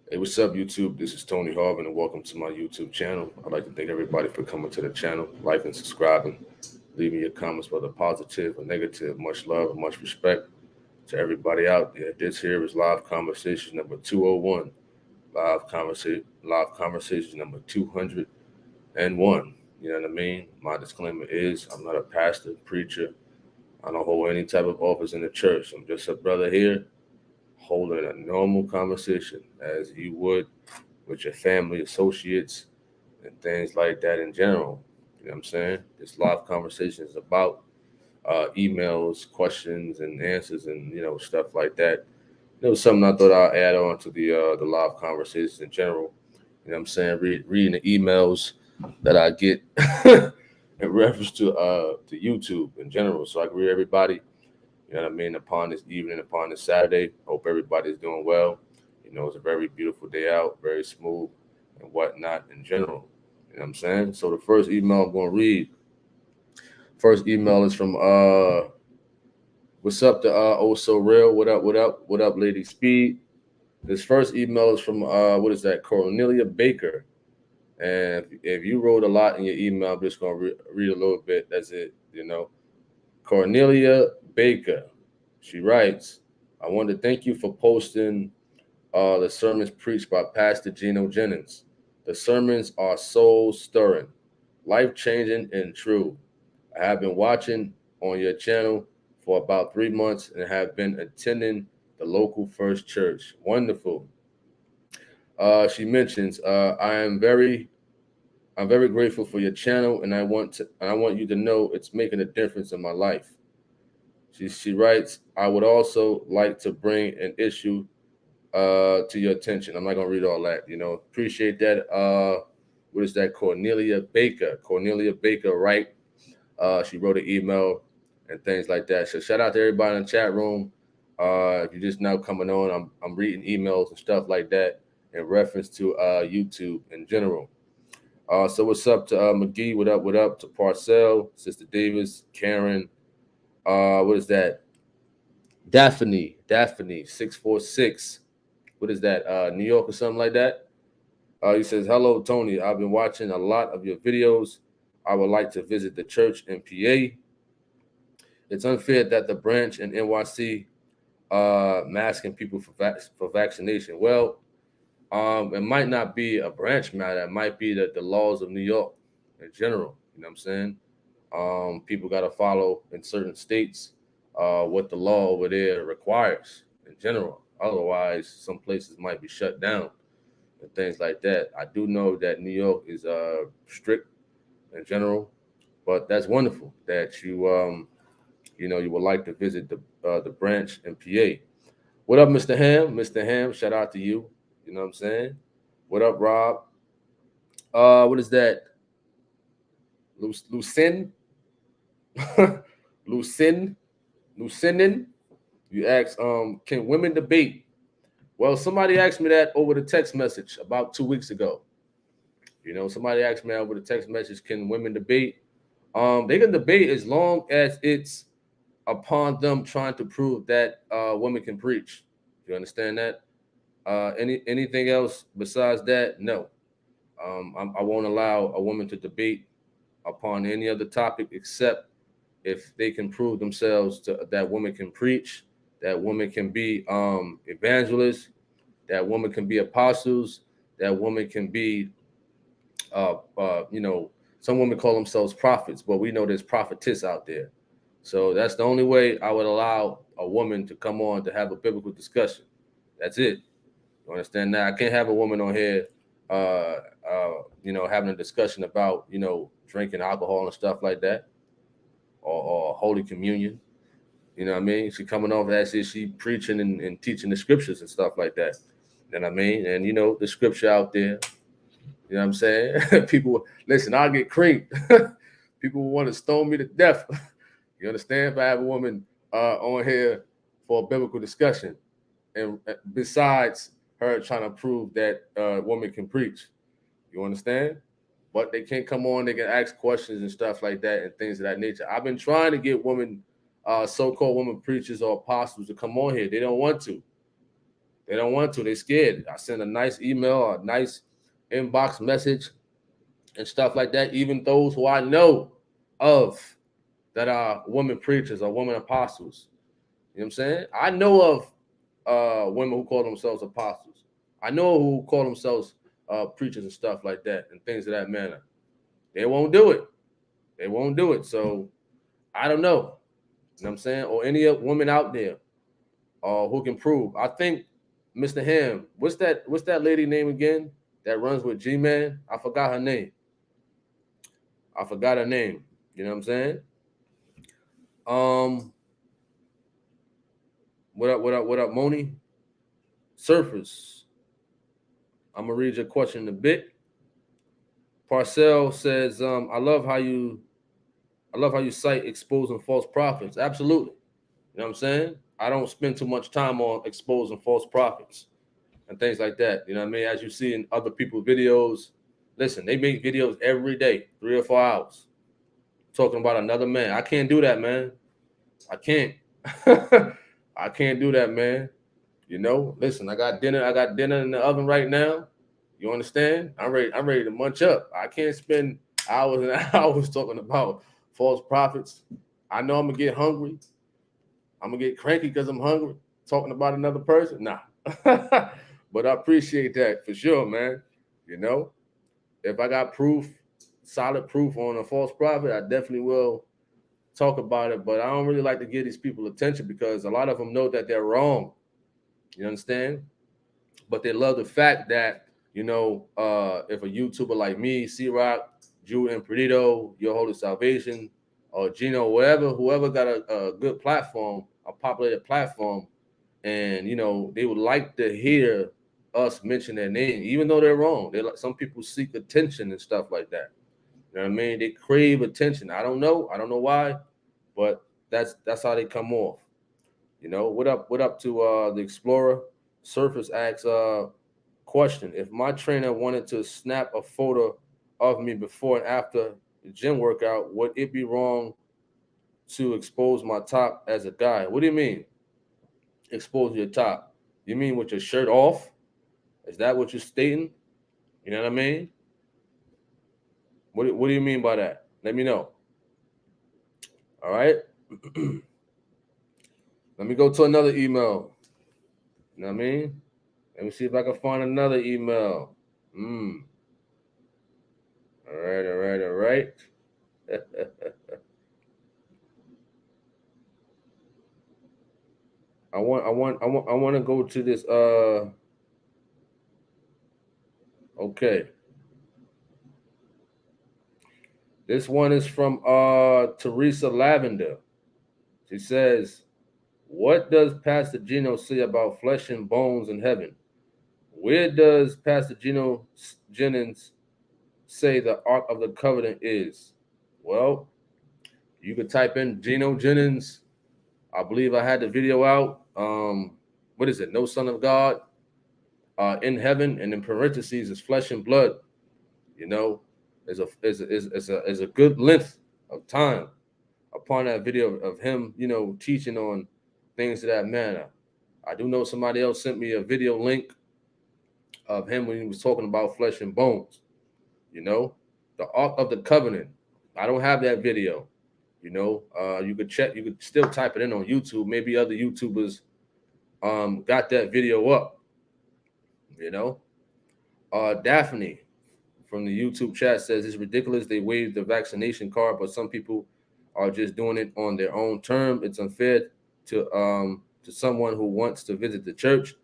Hey, what's up, YouTube? This is Tony Harvin, and welcome to my YouTube channel. I'd like to thank everybody for coming to the channel, liking, subscribing, leaving your comments, whether positive or negative. Much love and much respect to everybody out there. This here is live conversation number 201, live conversation number 201. You know what I mean? My disclaimer is I'm not a pastor, preacher. I don't hold any type of office in the church. I'm just a brother here holding a normal conversation as you would with your family, associates, and things like that in general. You know what I'm saying? This live conversation is about emails, questions, and answers, and stuff like that. It was something I thought I'd add on to the live conversations in general. You know what I'm saying? Reading the emails that I get in reference to YouTube in general. So I can read everybody. You know what I mean? Upon this evening, upon this Saturday, hope everybody's doing well. It's a very beautiful day out, very smooth and whatnot in general. You know what I'm saying? So the first email I'm gonna read. First email is from what's up to oh so real. What up, Lady Speed? This first email is from what is that? Cornelia Baker. And if you wrote a lot in your email, I'm just gonna read a little bit. That's it. Cornelia Baker. She writes, I want to thank you for posting the sermons preached by Pastor Geno Jennings. The sermons are soul stirring, life changing, and true. I have been watching on your channel for about 3 months and have been attending the local First Church. Wonderful. She mentions, I'm very grateful for your channel, and I want you to know it's making a difference in my life. She writes, I would also like to bring an issue to your attention. I'm not gonna read all that. Appreciate that. What is that? Cornelia Baker. Cornelia Baker, right? She wrote an email and things like that. So shout out to everybody in the chat room. If you're just now coming on, I'm reading emails and stuff like that in reference to YouTube in general. So what's up to McGee? What up? What up to Parcell, Sister Davis, Karen? What is that? Daphne 646. What is that? New York or something like that? He says, hello, Tony. I've been watching a lot of your videos. I would like to visit the church in PA. It's unfair that the branch in NYC masking people for vaccination. Well, it might not be a branch matter. It might be the laws of New York in general. You know what I'm saying? People got to follow in certain states what the law over there requires in general. Otherwise, some places might be shut down and things like that. I do know that New York is strict in general, but that's wonderful that you would like to visit the branch in PA. What up, Mr. Ham? Mr. Ham, shout out to you. You know what I'm saying? What up, Rob? What is that? Lucin? Lucin? Lucinin? You ask, can women debate? Well, somebody asked me that over the text message about 2 weeks ago. Somebody asked me over the text message, can women debate? They can debate as long as it's upon them trying to prove that women can preach. You understand that? Anything else besides that? No. I won't allow a woman to debate upon any other topic except if they can prove themselves that women can preach, that women can be evangelists, that woman can be apostles, that woman can be, uh, uh, you know, some women call themselves prophets, but we know there's prophetess out there. So that's the only way I would allow a woman to come on to have a biblical discussion. That's it. You understand that? I can't have a woman on here, having a discussion about, drinking alcohol and stuff like that, or Holy Communion. You know what I mean? She coming off as if she preaching and teaching the scriptures and stuff like that. You know what I mean? And the scripture out there. You know what I'm saying? People listen. I'll get creamed. People will want to stone me to death. You understand? If I have a woman on here for a biblical discussion, and besides her trying to prove that woman can preach, you understand? But they can't come on. They can ask questions and stuff like that and things of that nature. I've been trying to get women, so-called women preachers or apostles, to come on here. They don't want to. They don't want to. They're scared. I send a nice email, a nice inbox message, and stuff like that. Even those who I know of that are women preachers or women apostles. You know what I'm saying? I know of women who call themselves apostles. I know who call themselves preachers and stuff like that and things of that manner. They won't do it. They won't do it. So I don't know. You know what I'm saying? Or any woman out there who can prove. I think Mr. Ham, what's that lady name again that runs with G-Man? I forgot her name. I forgot her name. You know what I'm saying? Um, what up, Moni? Surface. I'm gonna read your question in a bit. Parcell says, I love how you cite exposing false prophets. Absolutely. You know what I'm saying? I don't spend too much time on exposing false prophets and things like that. You know what I mean? As you see in other people's videos, listen, they make videos every day, 3 or 4 hours, talking about another man. I can't do that, man. I can't. I can't do that, man. You know, listen, I got dinner in the oven right now. You understand? I'm ready to munch up. I can't spend hours and hours talking about false prophets. I know I'm gonna get hungry. I'm gonna get cranky because I'm hungry. Talking about another person, nah. But I appreciate that for sure, man. You know, if I got proof, solid proof on a false prophet, I definitely will talk about it. But I don't really like to give these people attention because a lot of them know that they're wrong. You understand? But they love the fact that, you know, if a YouTuber like me, C-Rock, Jew and Perdido, Your Holy Salvation, or Gino, whoever got a good platform, a populated platform, and, you know, they would like to hear us mention their name, even though they're wrong. They like, some people seek attention and stuff like that. You know what I mean? They crave attention. I don't know why, but that's how they come off. You know, what up to the Explorer? Surface asks question. If my trainer wanted to snap a photo of me before and after the gym workout, would it be wrong to expose my top as a guy? What do you mean? Expose your top? You mean with your shirt off? Is that what you're stating? You know what I mean? What do you mean by that? Let me know. All right. Let me go to another email. You know what I mean? Let me see if I can find another email. All right. I want to go to this. Okay. This one is from Teresa Lavender. She says, "What does Pastor Gino say about flesh and bones in heaven? Where does Pastor Gino Jennings say the Ark of the Covenant is?" Well, you could type in Gino Jennings. I believe I had the video out. What is it? No Son of God in heaven, and in parentheses is flesh and blood. You know, is a good length of time upon that video of him, you know, teaching on things of that manner. I do know somebody else sent me a video link of him when he was talking about flesh and bones. You know, the Ark of the Covenant. I don't have that video. You know, you could still type it in on YouTube. Maybe other YouTubers got that video up. You know, Daphne from the YouTube chat says it's ridiculous they waived the vaccination card, but some people are just doing it on their own term. It's unfair to someone who wants to visit the church.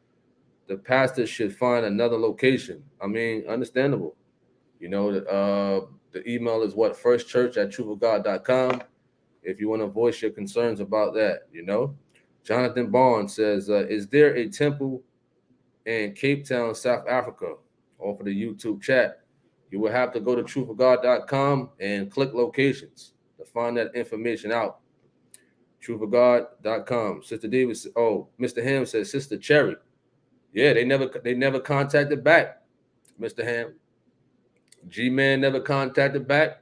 The pastor should find another location. I mean, understandable. You know, the email is what, firstchurch@truthofgod.com. If you want to voice your concerns about that, you know. Jonathan Barnes says, is there a temple in Cape Town, South Africa? Off of the YouTube chat. You will have to go to truthofgod.com and click locations to find that information out. Truthofgod.com. Sister Davis, Mr. Ham says, Sister Cherry. Yeah, they never contacted back, Mr. Ham. G-Man never contacted back.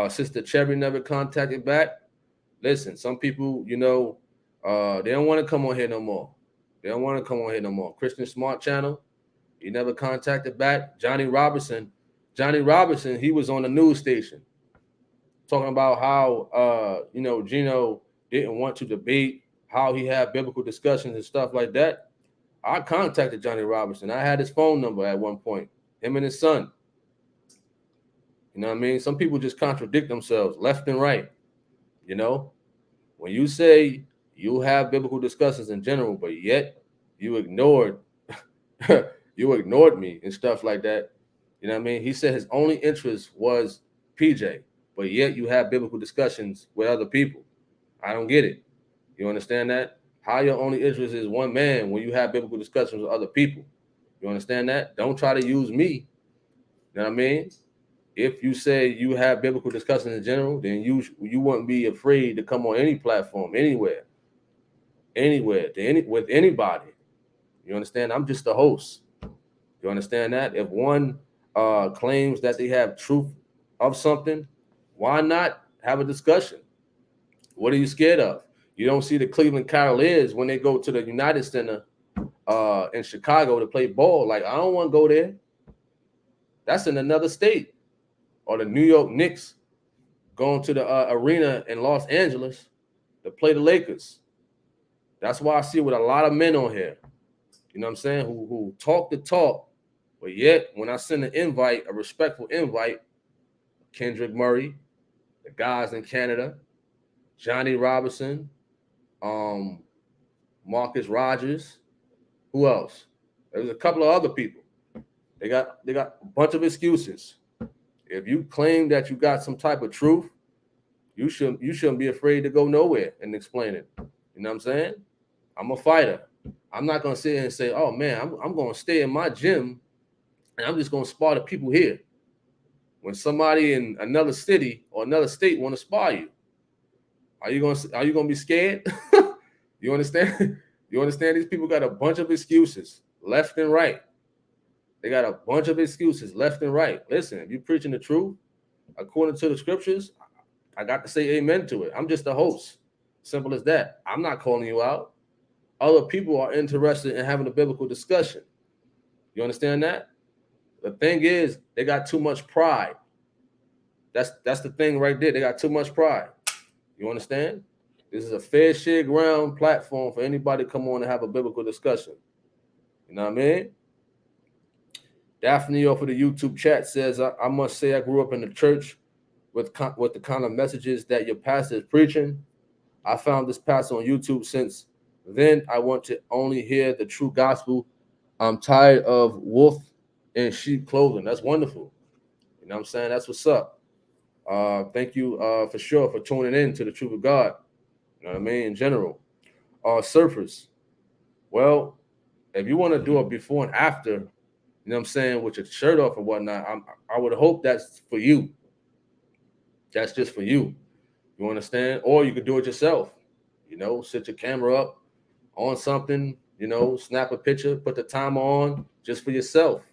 Sister Cherry never contacted back. Listen, some people, you know, they don't want to come on here no more. They don't want to come on here no more. Christian Smart Channel, he never contacted back. Johnny Robertson, he was on the news station talking about how Gino didn't want to debate, how he had biblical discussions and stuff like that. I contacted Johnny Robertson. I had his phone number at one point, him and his son. You know what I mean? Some people just contradict themselves left and right. You know, when you say you have biblical discussions in general, but yet you ignored me and stuff like that. You know what I mean? He said his only interest was PJ, but yet you have biblical discussions with other people. I don't get it. You understand that? How your only interest is one man when you have biblical discussions with other people. You understand that? Don't try to use me. You know what I mean? If you say you have biblical discussions in general, then you wouldn't be afraid to come on any platform, anywhere, with anybody. You understand? I'm just the host. You understand that? If one claims that they have truth of something, why not have a discussion? What are you scared of? You don't see the Cleveland Cavaliers when they go to the United Center in Chicago to play ball. Like, I don't want to go there. That's in another state. Or the New York Knicks going to the arena in Los Angeles to play the Lakers. That's why I see with a lot of men on here, you know what I'm saying, who talk the talk, but yet when I send an invite, a respectful invite, Kendrick Murray, the guys in Canada, Johnny Robinson, Marcus Rogers, who else? There's a couple of other people. They got a bunch of excuses. If you claim that you got some type of truth, you shouldn't be afraid to go nowhere and explain it. You know what I'm saying? I'm a fighter. I'm not gonna sit here and say, "Oh man, I'm gonna stay in my gym and I'm just gonna spar the people here." When somebody in another city or another state want to spar you, are you gonna be scared? You understand? You understand? These people got a bunch of excuses left and right. They got a bunch of excuses left and right. Listen, if you're preaching the truth according to the scriptures, I got to say amen to it. I'm just a host. Simple as that. I'm not calling you out. Other people are interested in having a biblical discussion. You understand that? The thing is, they got too much pride. That's the thing right there. They got too much pride. You understand? This is a fair share ground platform for anybody to come on and have a biblical discussion. You know what I mean? Daphne off of the YouTube chat says, I must say I grew up in the church with the kind of messages that your pastor is preaching. I found this pastor on YouTube. Since then, I want to only hear the true gospel. I'm tired of wolf in sheep clothing. That's wonderful. You know what I'm saying? That's what's up. Thank you for sure for tuning in to the truth of God. You know what I mean? In general. Surfers. Well, if you want to do a before and after, you know what I'm saying, with your shirt off and whatnot, I would hope that's for you. That's just for you. You understand? Or you could do it yourself. You know, set your camera up on something, you know, snap a picture, put the timer on just for yourself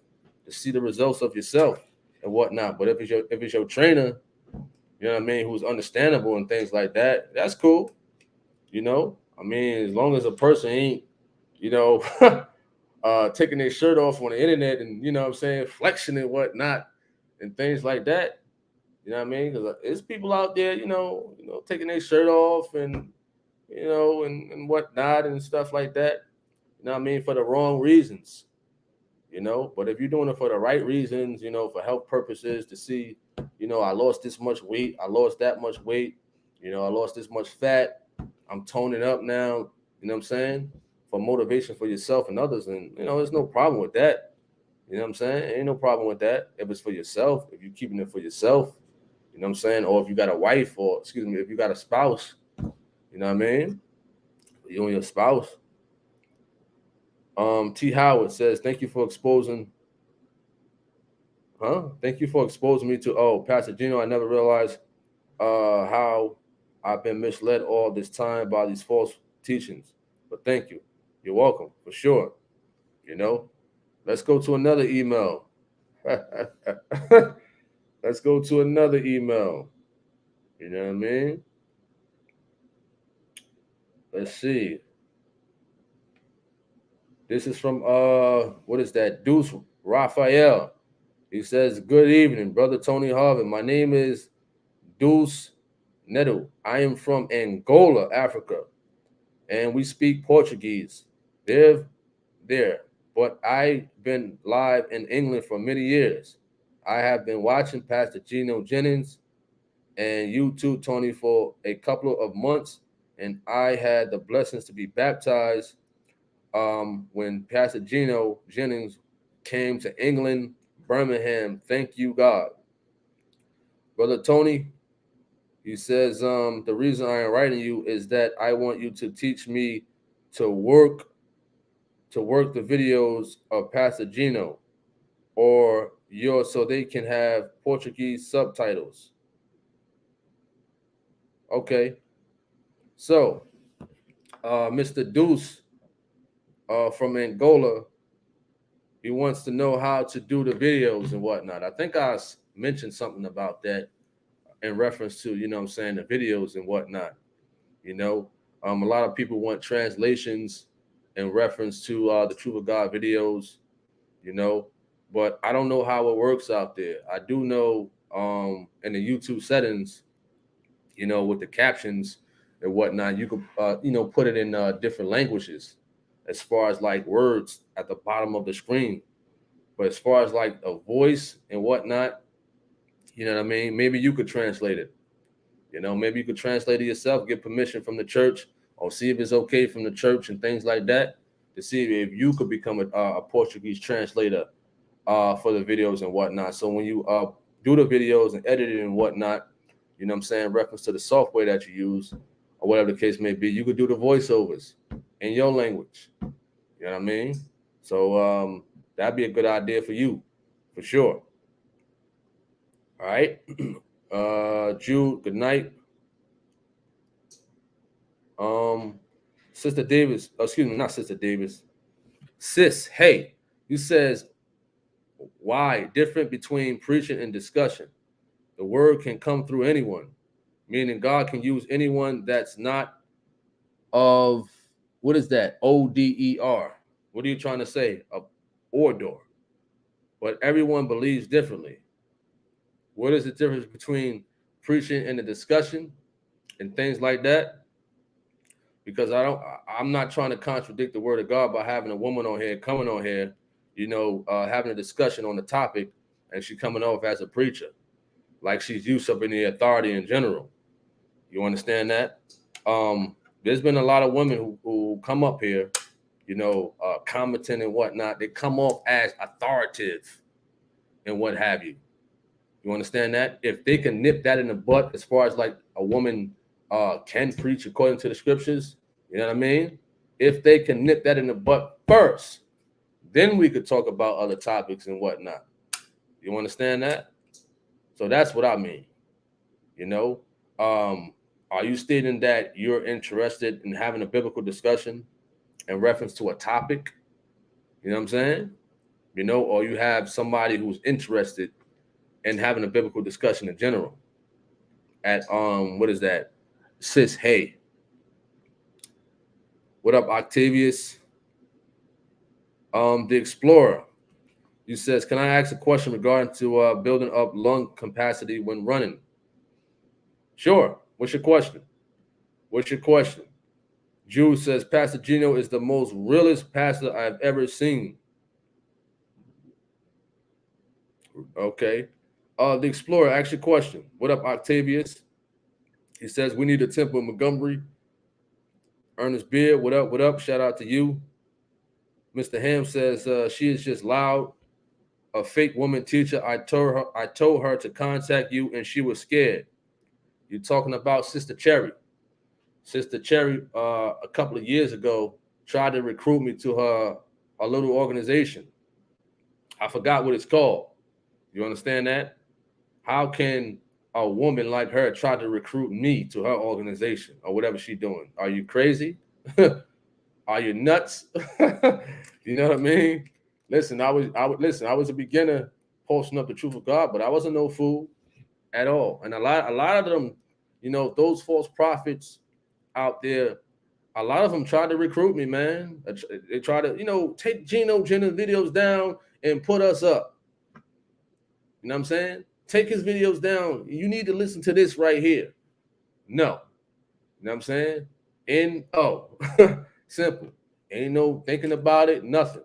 to see the results of yourself and whatnot. But if it's your trainer, you know what I mean, who's understandable and things like that, that's cool. You know, I mean, as long as a person ain't, you know, taking their shirt off on the internet and, you know what I'm saying, flexing and whatnot and things like that. You know what I mean? Because there's people out there, you know, taking their shirt off and, you know, and whatnot and stuff like that. You know what I mean? For the wrong reasons, you know. But if you're doing it for the right reasons, you know, for health purposes, to see, you know, I lost this much weight, I lost that much weight, you know, I lost this much fat, I'm toning up now, you know what I'm saying? For motivation for yourself and others. And, you know, there's no problem with that. You know what I'm saying? Ain't no problem with that. If it's for yourself, if you're keeping it for yourself, you know what I'm saying? Or if you got a wife, or if you got a spouse, you know what I mean? You and your spouse. T. Howard says, thank you for exposing me to Pastor Gino. I never realized how I've been misled all this time by these false teachings. But thank you. You're welcome, for sure. You know, let's go to another email. Let's go to another email. You know what I mean? Let's see. This is from what is that? Deuce Raphael. He says, "Good evening, brother Tony Harvin. My name is Deuce Neto. I am from Angola, Africa, and we speak Portuguese. Live there, but I've been live in England for many years. I have been watching Pastor Gino Jennings and you too, Tony, for a couple of months, and I had the blessings to be baptized when Pastor Gino Jennings came to England, Birmingham. Thank you, God. Brother Tony, he says, the reason I am writing you is that I want you to teach me to work the videos of Pastor Gino or yours so they can have Portuguese subtitles. Okay. So, Mr. Deuce from Angola, he wants to know how to do the videos and whatnot. I think I mentioned something about that in reference to, you know what I'm saying, the videos and whatnot. You know, a lot of people want translations in reference to the Truth of God videos, you know, but I don't know how it works out there. I do know in the YouTube settings, you know, with the captions and whatnot, you could, you know, put it in different languages as far as like words at the bottom of the screen. But as far as like a voice and whatnot, you know what I mean? Maybe you could translate it. You know, maybe you could translate it yourself, get permission from the church, or see if it's okay from the church and things like that to see if you could become a Portuguese translator for the videos and whatnot. So when you do the videos and edit it and whatnot, you know what I'm saying, reference to the software that you use or whatever the case may be, you could do the voiceovers in your language. You know what I mean? So that'd be a good idea for you, for sure. All right. Jude, good night. Sister Davis, excuse me, not Sister Davis. Sis, hey, you says why different between preaching and discussion. The word can come through anyone, meaning God can use anyone that's not of what is that? ODER. What are you trying to say? Order. But everyone believes differently. What is the difference between preaching and the discussion and things like that? Because I'm not trying to contradict the word of God by having a woman on here coming on here, you know, having a discussion on the topic, and she coming off as a preacher, like she's usurping the authority in general. You understand that? There's been a lot of women who come up here, you know, commenting and whatnot. They come off as authoritative and what have you. You understand that? If they can nip that in the butt, as far as like a woman can preach according to the scriptures, you know what I mean? If they can nip that in the butt first, then we could talk about other topics and whatnot. You understand that? So that's what I mean. You know, are you stating that you're interested in having a biblical discussion in reference to a topic? You know what I'm saying? You know, or you have somebody who's interested in having a biblical discussion in general. At what is that? Sis, hey. What up, Octavius? The Explorer. You says, can I ask a question regarding to building up lung capacity when running? Sure. What's your question? What's your question? Jude says, Pastor Gino is the most realest pastor I've ever seen. Okay. The Explorer, ask your question. What up, Octavius? He says, we need a temple in Montgomery. Ernest Beard, what up, what up? Shout out to you. Mr. Ham says, she is just loud. A fake woman teacher. I told her to contact you and she was scared. You're talking about Sister Cherry. Sister Cherry, a couple of years ago, tried to recruit me to a little organization. I forgot what it's called. You understand that? How can a woman like her try to recruit me to her organization or whatever she's doing? Are you crazy? Are you nuts? You know what I mean? Listen, I was a beginner posting up the truth of God, but I wasn't no fool at all. And a lot of them, you know, those false prophets out there, A lot of them tried to recruit me, man. They tried to, take Geno Jennings videos down and put us up. You know what I'm saying? Take his videos down. You need to listen to this right here. No. You know what I'm saying? N-O. Simple. Ain't no thinking about it, nothing.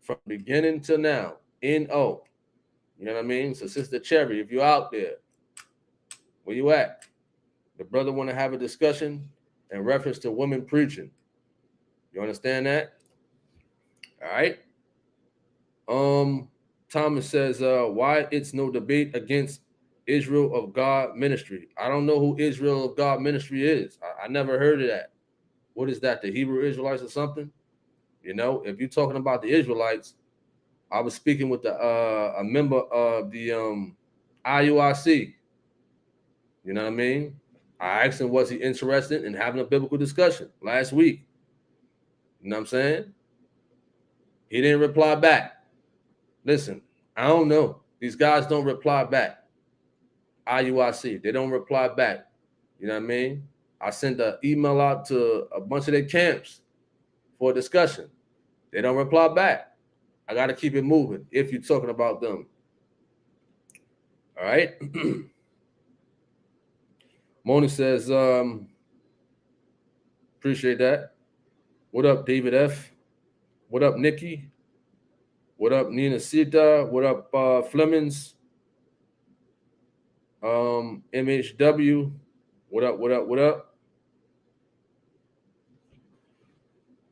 From beginning to now. N-O. You know what I mean? So Sister Cherry, if you're out there, where you at? The brother want to have a discussion in reference to women preaching. You understand that? All right. Thomas says, why it's no debate against Israel of God ministry. I don't know who Israel of God ministry is. I never heard of that. What is that? The Hebrew Israelites or something? If you're talking about the Israelites, I was speaking with a member of the IUIC. You know what I mean? I asked him, was he interested in having a biblical discussion last week? You know what I'm saying? He didn't reply back. Listen, I don't know. These guys don't reply back. IUIC, they don't reply back. You know what I mean? I sent an email out to a bunch of their camps for a discussion. They don't reply back. I got to keep it moving if you're talking about them. All right. Moni says, appreciate that. What up, David F? What up, Nikki? What up, Nina Sita? What up, Flemings? MHW. What up, what up, what up?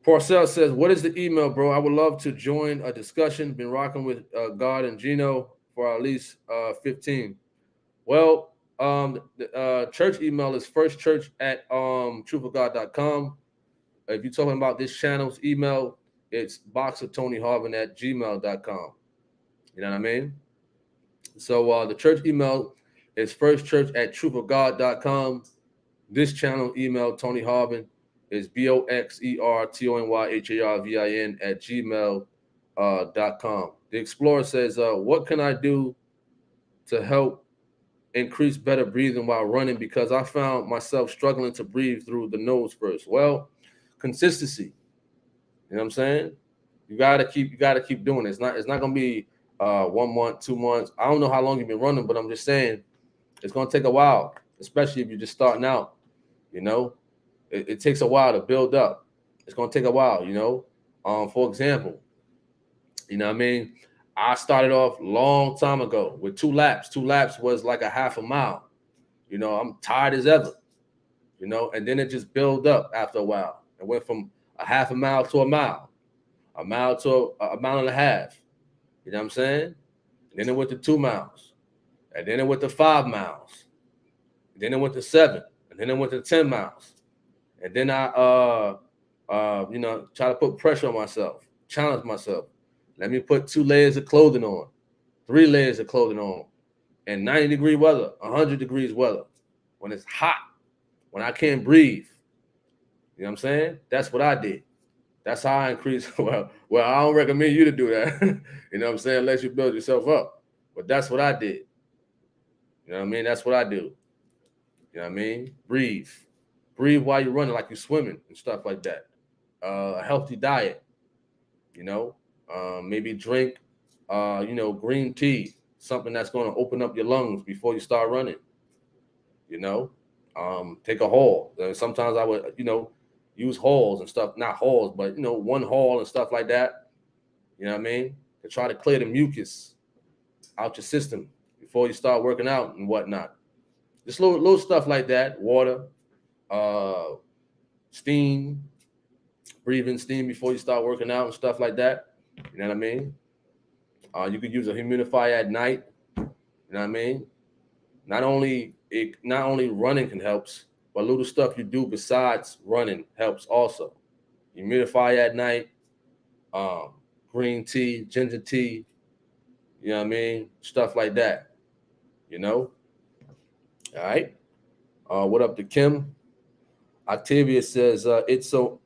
Parcell says, what is the email, bro? I would love to join a discussion. Been rocking with God and Geno for at least 15. Well, the church email is firstchurch@truthofgod.com. If you're talking about this channel's email, it's boxertonyharvin@gmail.com. You know what I mean? So the church email is firstchurch@truthofgod.com. This channel email, Tony Harvin, is boxertonyharvin@gmail.com. The Explorer says, what can I do to help increase better breathing while running? Because I found myself struggling to breathe through the nose first. Well, consistency. You know what I'm saying? You gotta keep doing it. It's not gonna be 1 month, 2 months. I don't know how long you've been running, but I'm just saying it's gonna take a while, especially if you're just starting out. It takes a while to build up. It's gonna take a while, For example, you know what I mean? I started off long time ago with 2 laps. 2 laps was like a half a mile. I'm tired as ever, and then it just built up after a while. It went from a half a mile to a mile to a mile and a half. You know what I'm saying? And then it went to 2 miles. And then it went to 5 miles. And then it went to 7. And then it went to 10 miles. And then I try to put pressure on myself, challenge myself. Let me put 2 layers of clothing on, 3 layers of clothing on, in 90-degree weather, 100 degrees weather, when it's hot, when I can't breathe. You know what I'm saying? That's what I did. That's how I increase. Well, I don't recommend you to do that. You know what I'm saying? Unless you build yourself up. But that's what I did. You know what I mean? That's what I do. You know what I mean? Breathe. Breathe while you're running, like you're swimming and stuff like that. A healthy diet. Maybe drink, green tea, something that's going to open up your lungs before you start running. Take a haul. Sometimes I would, use hauls and stuff, not hauls, but, 1 haul and stuff like that. You know what I mean? To try to clear the mucus out your system before you start working out and whatnot. Just little stuff like that. Water, steam, breathing steam before you start working out and stuff like that. You know what I mean? You could use a humidifier at night. You know what I mean? Not only running can help, but little stuff you do besides running helps also. Humidifier at night, green tea, ginger tea, you know what I mean? Stuff like that, All right. What up to Kim? Octavia says, it's so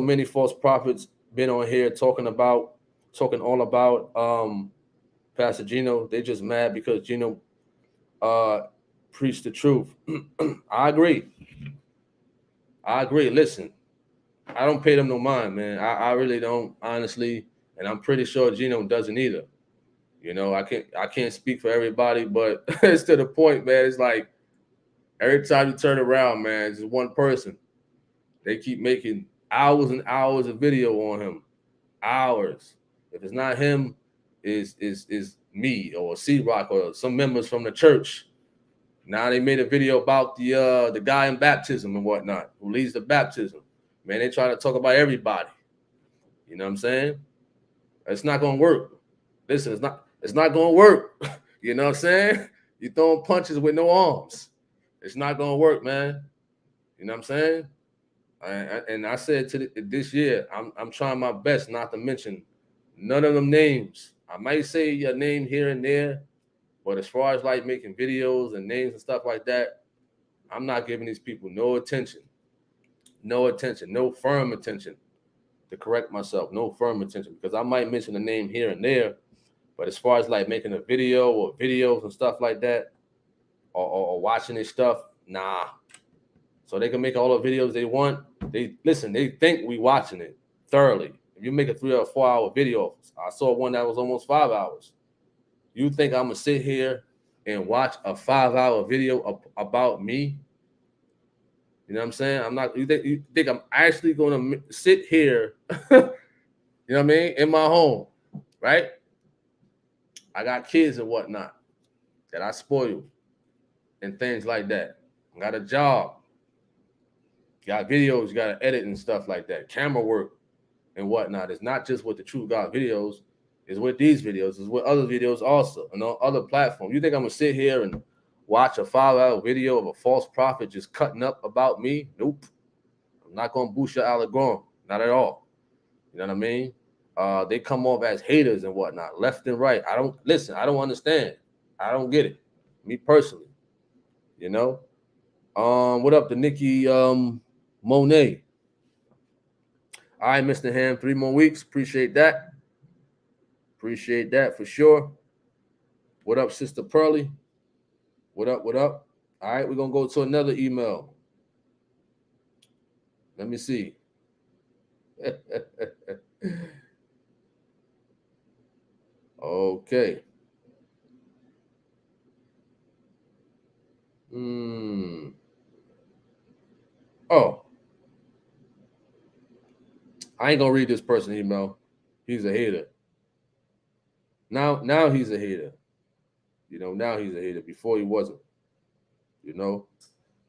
many false prophets been on here talking all about Pastor Geno. They just mad because Geno preached the truth. I agree. I agree. Listen, I don't pay them no mind, man. I really don't, honestly, and I'm pretty sure Gino doesn't either. You know, I can't speak for everybody, but it's to the point, man. It's like every time you turn around, man, it's just one person. They keep making hours and hours of video on him. Hours. If it's not him, is me or C Rock or some members from the church. Now they made a video about the guy in baptism and whatnot, who leads the baptism. Man, they try to talk about everybody. You know what I'm saying? It's not gonna work. Listen, it's not gonna work. You know what I'm saying? You throwing punches with no arms. It's not gonna work, man. You know what I'm saying? And I said this year, I'm trying my best not to mention none of them names. I might say your name here and there, but as far as like making videos and names and stuff like that, I'm not giving these people no attention, no firm attention to correct myself, no firm attention, because I might mention a name here and there, but as far as like making a video or videos and stuff like that, or watching this stuff, nah. So they can make all the videos they want. They think we watching it thoroughly. If you make a 3 or 4 hour video, I saw one that was almost 5 hours. You think I'm gonna sit here and watch a 5 hour video about me? You know what I'm saying? I'm not. You think I'm actually gonna sit here? You know what I mean? In my home, right? I got kids and whatnot that I spoil and things like that. I got a job. You got videos, you got to edit and stuff like that. Camera work and whatnot. It's not just with the True God videos. It's with these videos. It's with other videos also and on other platforms. You think I'm going to sit here and watch a 5 hour video of a false prophet just cutting up about me? Nope. I'm not going to boost your algorithm. Not at all. You know what I mean? They come off as haters and whatnot, left and right. I don't understand. I don't get it. Me personally. You know? What up to Nikki Monet? All right, Mr. Ham, 3 more weeks. Appreciate that. Appreciate that for sure. What up, Sister Pearly? What up? What up? All right, we're going to go to another email. Let me see. Okay. Oh. I ain't going to read this person's email. He's a hater. Now he's a hater. You know, now he's a hater. Before he wasn't. You know.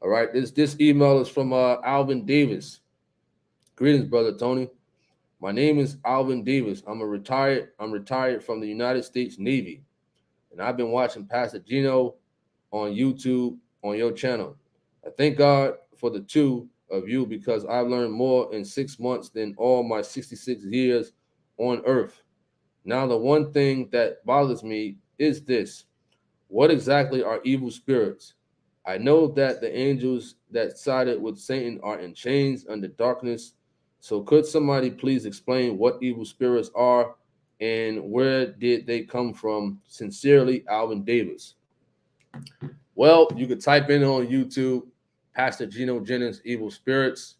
All right. This email is from Alvin Davis. Greetings, brother Tony. My name is Alvin Davis. I'm retired from the United States Navy, and I've been watching Pastor Gino on YouTube on your channel. I thank God for the two of you because I've learned more in 6 months than all my 66 years on earth. Now, the one thing that bothers me is this. What exactly are evil spirits? I know that the angels that sided with Satan are in chains under darkness. So could somebody please explain what evil spirits are and where did they come from? Sincerely, Alvin Davis. Well, you could type in on YouTube, Pastor Gino Jennings, evil spirits,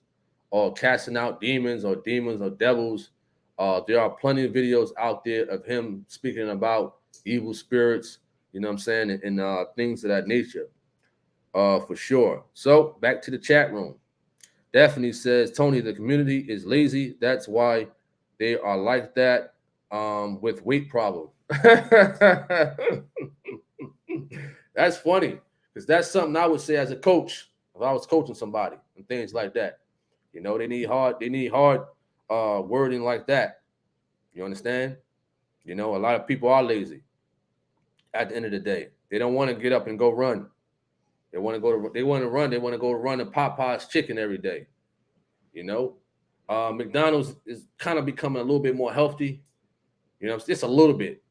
or casting out demons or devils. There are plenty of videos out there of him speaking about evil spirits, you know what I'm saying, and things of that nature, for sure. So back to the chat room. Daphne says, Tony, the community is lazy. That's why they are like that with weight problem. That's funny because that's something I would say as a coach if I was coaching somebody and things like that. You know, they need hard wording like that. You understand? You know, a lot of people are lazy at the end of the day. They don't want to get up and go run. They want to go run to Popeye's chicken every day. You know, McDonald's is kind of becoming a little bit more healthy. You know, just a little bit.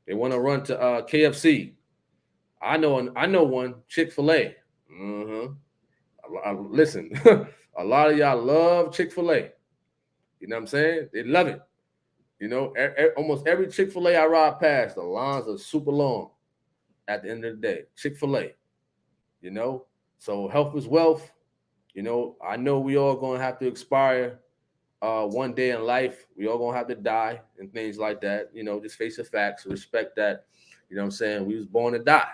They want to run to KFC. I know one, Chick-fil-A. Listen, a lot of y'all love Chick-fil-A. You know what I'm saying? They love it. You know, almost every Chick-fil-A I ride past, the lines are super long at the end of the day. Chick-fil-A. You know, so health is wealth. You know, I know we all gonna have to expire one day in life. We all gonna have to die and things like that. You know, just face the facts, respect that. You know what I'm saying? We was born to die.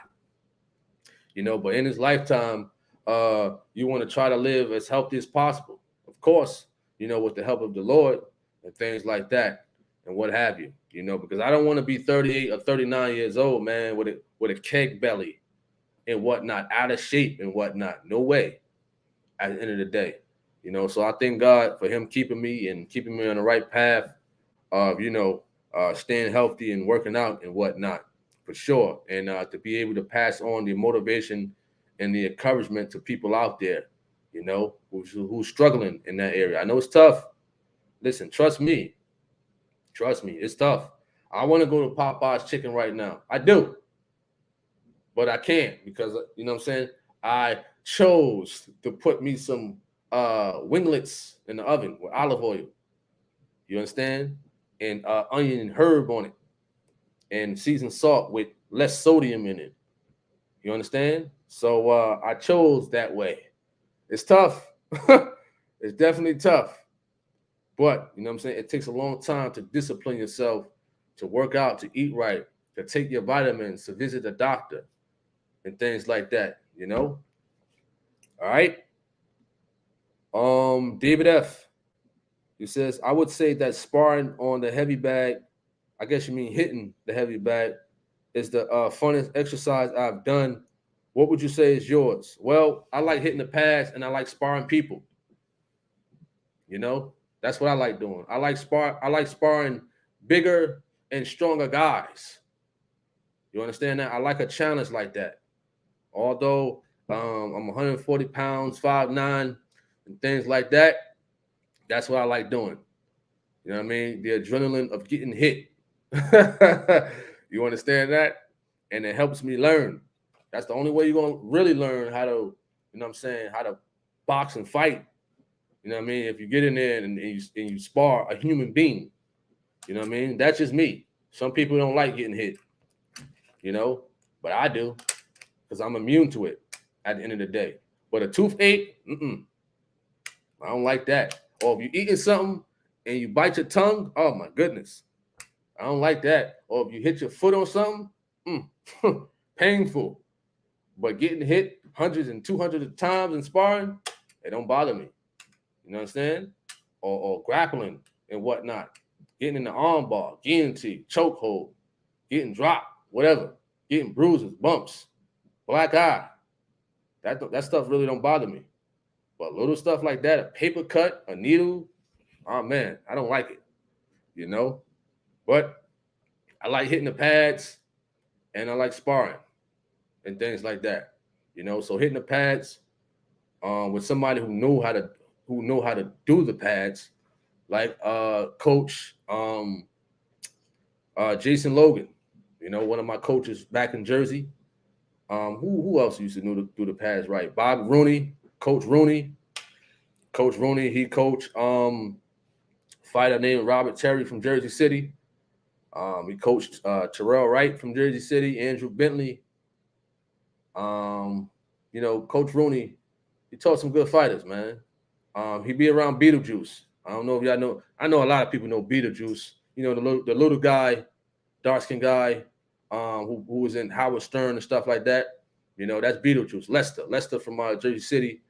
You know, but in his lifetime, you want to try to live as healthy as possible. Of course, you know, with the help of the Lord and things like that and what have you. You know, because I don't want to be 38 or 39 years old, man, with a keg belly and whatnot, out of shape and whatnot. No way. At the end of the day, you know. So I thank God for Him keeping me and keeping me on the right path of, you know, staying healthy and working out and whatnot, for sure. And to be able to pass on the motivation and the encouragement to people out there, you know, who's struggling in that area. I know it's tough. Listen, trust me, it's tough. I want to go to Popeye's Chicken right now. I do, but I can't because you know what I'm saying. I chose to put me some winglets in the oven with olive oil. You understand? And onion and herb on it, and seasoned salt with less sodium in it. You understand? So I chose that way. It's tough. It's definitely tough. But you know what I'm saying? It takes a long time to discipline yourself, to work out, to eat right, to take your vitamins, to visit a doctor, and things like that. You know? All right. David F. He says, I would say that sparring on the heavy bag, I guess you mean hitting the heavy bag, is the funnest exercise I've done. What would you say is yours? Well, I like hitting the pads and I like sparring people. You know, that's what I like doing. I like sparring bigger and stronger guys. You understand that? I like a challenge like that. Although I'm 140 pounds, 5'9", and things like that, that's what I like doing. You know what I mean? The adrenaline of getting hit. You understand that? And it helps me learn. That's the only way you're gonna really learn how to, you know what I'm saying, how to box and fight. You know what I mean? If you get in there and you spar a human being, you know what I mean? That's just me. Some people don't like getting hit, you know, but I do because I'm immune to it at the end of the day. But a toothache, I don't like that. Or if you're eating something and you bite your tongue, oh my goodness, I don't like that. Or if you hit your foot on something, painful. But getting hit hundreds and 200 of times in sparring, it don't bother me. You know what I'm saying? Or grappling and whatnot. Getting in the arm bar, guillotine, chokehold, getting dropped, whatever. Getting bruises, bumps, black eye. That stuff really don't bother me. But little stuff like that, a paper cut, a needle, oh man, I don't like it. You know? But I like hitting the pads and I like sparring and things like that. You know, so hitting the pads with somebody who know how to do the pads, like Coach Jason Logan. You know, one of my coaches back in Jersey. Who else used to do the pads right? Bob Rooney, Coach Rooney. Coach Rooney, he coached fighter named Robert Terry from Jersey City. He coached Terrell Wright from Jersey City, Andrew Bentley. You know, Coach Rooney, he taught some good fighters, man. He be around Beetlejuice. I don't know if y'all know. I know a lot of people know Beetlejuice. You know, the little guy, dark skinned guy, who was in Howard Stern and stuff like that. You know, that's Beetlejuice. Lester from Jersey City,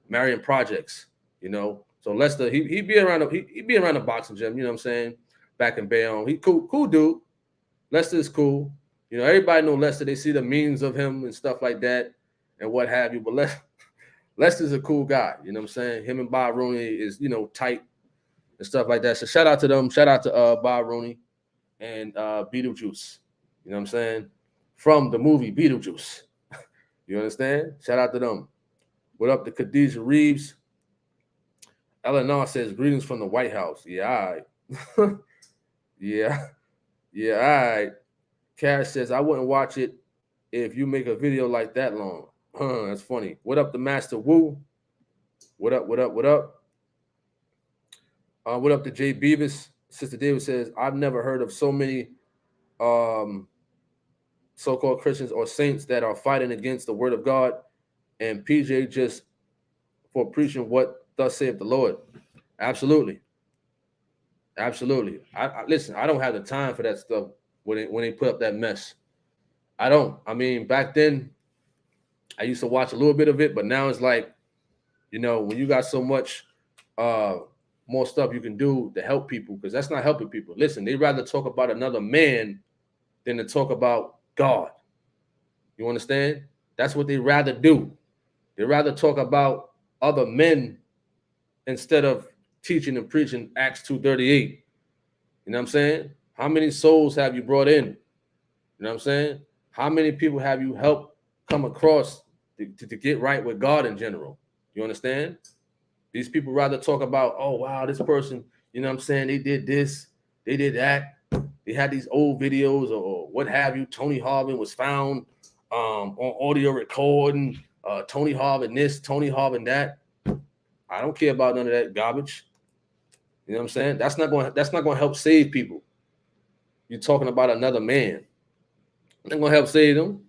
Marion Projects. You know, so Lester, he be around the boxing gym. You know what I'm saying? Back in Bayonne, he cool dude. Lester is cool. You know, everybody know Lester. They see the memes of him and stuff like that and what have you. But Lester's a cool guy. You know what I'm saying? Him and Bob Rooney is, you know, tight and stuff like that. So shout out to them. Shout out to Bob Rooney and Beetlejuice. You know what I'm saying? From the movie Beetlejuice. You understand? Shout out to them. What up to Khadijah Reeves? Eleanor says, greetings from the White House. Yeah, all right. Yeah, all right. Cash says, I wouldn't watch it if you make a video like that long. That's funny. What up to Master Wu? What up? What up to Jay Beavis? Sister David says, I've never heard of so many so-called Christians or saints that are fighting against the word of God. And PJ just for preaching what thus saith the Lord. Absolutely. Absolutely. I listen, I don't have the time for that stuff when they put up that mess. I don't. I mean, back then I used to watch a little bit of it, but now it's like, when you got so much uh more stuff you can do to help people, because that's not helping people. Listen, they'd rather talk about another man than to talk about God. You understand? That's what they rather do. They rather talk about other men instead of teaching and preaching Acts 2:38. You know what I'm saying? How many souls have you brought in? You know what I'm saying? How many people have you helped come across to get right with God in general? You understand? These people rather talk about, oh, wow, this person, you know what I'm saying? They did this, they did that. They had these old videos or what have you. Tony Harvin was found on audio recording. Tony Harvin this, Tony Harvin that. I don't care about none of that garbage. You know what I'm saying? That's not going to help save people. You're talking about another man. It's not going to help save them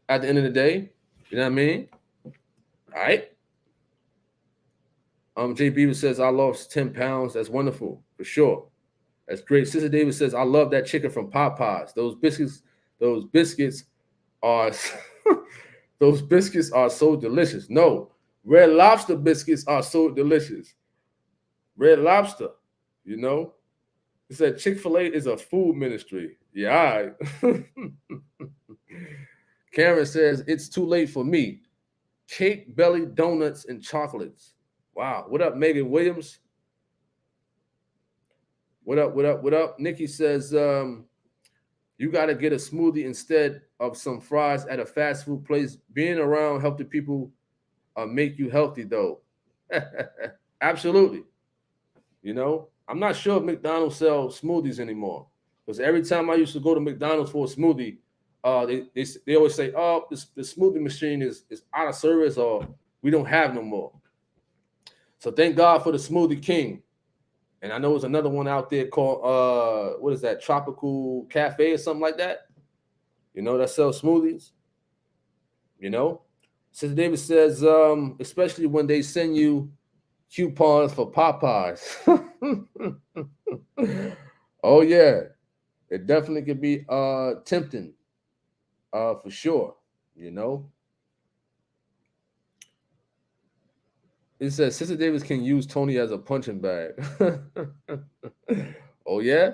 at the end of the day. You know what I mean? All right. Jay Beaver says, I lost 10 pounds. That's wonderful, for sure. That's great. Sister David says, I love that chicken from Popeyes. Those biscuits are those biscuits are so delicious. No, Red Lobster biscuits are so delicious. Red Lobster, It said Chick-fil-A is a food ministry. Yeah, all right. Karen says, it's too late for me. Cake, belly, donuts, and chocolates. Wow. What up, Megan Williams? What up, what up, what up? Nikki says, you got to get a smoothie instead of some fries at a fast food place. Being around healthy people make you healthy, though. Absolutely. I'm not sure if McDonald's sells smoothies anymore. Because every time I used to go to McDonald's for a smoothie, they always say, oh, the smoothie machine is out of service or we don't have no more. So thank God for the Smoothie King. And I know there's another one out there called, what is that, Tropical Cafe or something like that, that sells smoothies, Sister David says, especially when they send you coupons for Popeyes. Oh, yeah. It definitely could be tempting, for sure, It says Sister Davis can use Tony as a punching bag. Oh, yeah?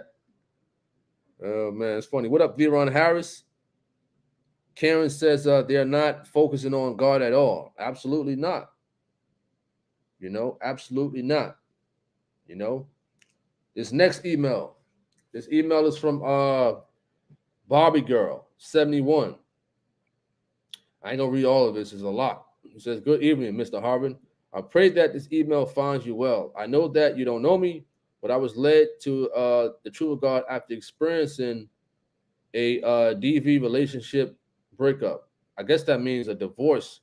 Oh, man, it's funny. What up, Veron Harris? Karen says they are not focusing on God at all. Absolutely not. Absolutely not. This next email. This email is from Barbie Girl 71. I ain't gonna read all of this. It's a lot. It says, good evening, Mr. Harvin. I pray that this email finds you well. I know that you don't know me, but I was led to the truth of God after experiencing a DV relationship breakup. I guess that means a divorce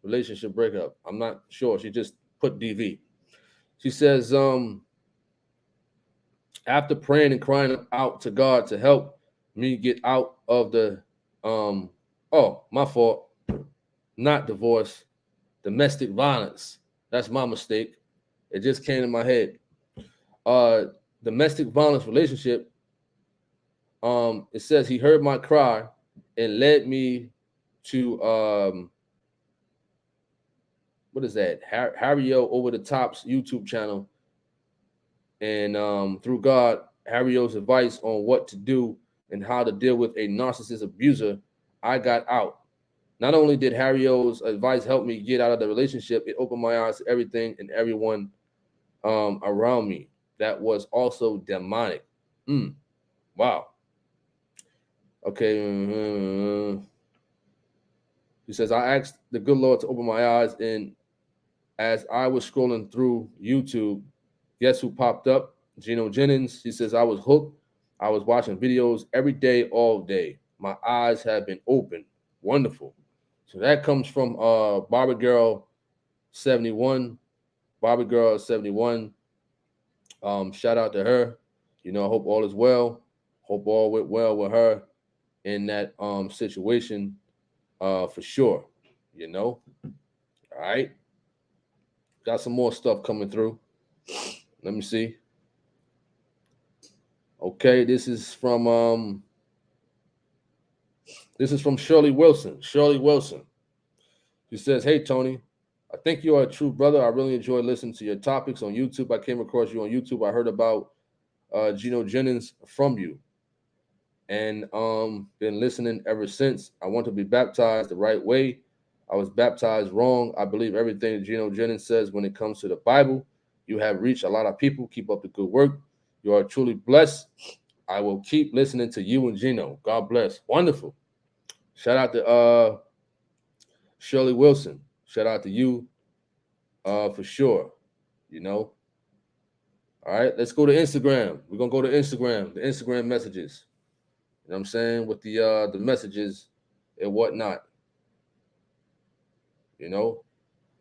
relationship breakup. I'm not sure. She just put DV. She says, after praying and crying out to God to help me get out of the, my fault, not divorce, domestic violence. That's my mistake. It just came to my head. Domestic violence relationship. It says he heard my cry and led me to what is that? Harry-O Over the Top's YouTube channel. And through God, Harry-O's advice on what to do and how to deal with a narcissist abuser, I got out. Not only did Harry-O's advice help me get out of the relationship, it opened my eyes to everything and everyone around me that was also demonic. Wow. Okay. He says, I asked the good Lord to open my eyes, and as I was scrolling through YouTube, guess who popped up? Gino Jennings. He says, I was hooked. I was watching videos every day, all day. My eyes have been opened. Wonderful. So that comes from Barbie Girl 71. Barbie Girl 71. Shout out to her. I hope all is well. Hope all went well with her in that situation for sure. All right. Got some more stuff coming through. Let me see. Okay, this is from Shirley Wilson. Shirley Wilson. She says, "Hey Tony, I think you are a true brother. I really enjoy listening to your topics on YouTube. I came across you on YouTube. I heard about Geno Jennings from you, and been listening ever since. I want to be baptized the right way. I was baptized wrong. I believe everything Geno Jennings says when it comes to the Bible. You have reached a lot of people. Keep up the good work. You are truly blessed. I will keep listening to you and Geno. God bless." Wonderful. Shout out to Shirley Wilson. Shout out to you for sure. You know. All right, let's go to Instagram. We're gonna go to Instagram, the Instagram messages. You know what I'm saying? With the messages and whatnot. You know.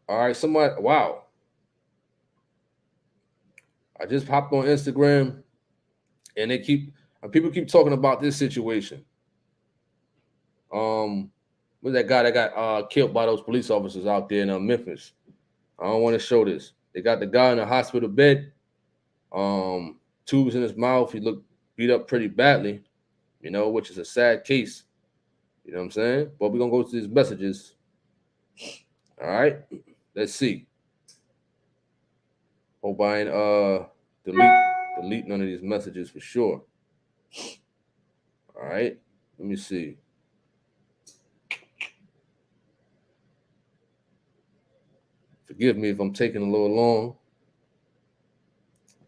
All right, somebody, wow. I just hopped on Instagram and people keep talking about this situation. What's that guy that got killed by those police officers out there in Memphis? I don't want to show this. They got the guy in the hospital bed, tubes in his mouth. He looked beat up pretty badly, you know, which is a sad case. You know what I'm saying? But we're gonna go to these messages. All right, let's see. Hope I ain't delete none of these messages for sure. All right, let me see. Forgive me if I'm taking a little long.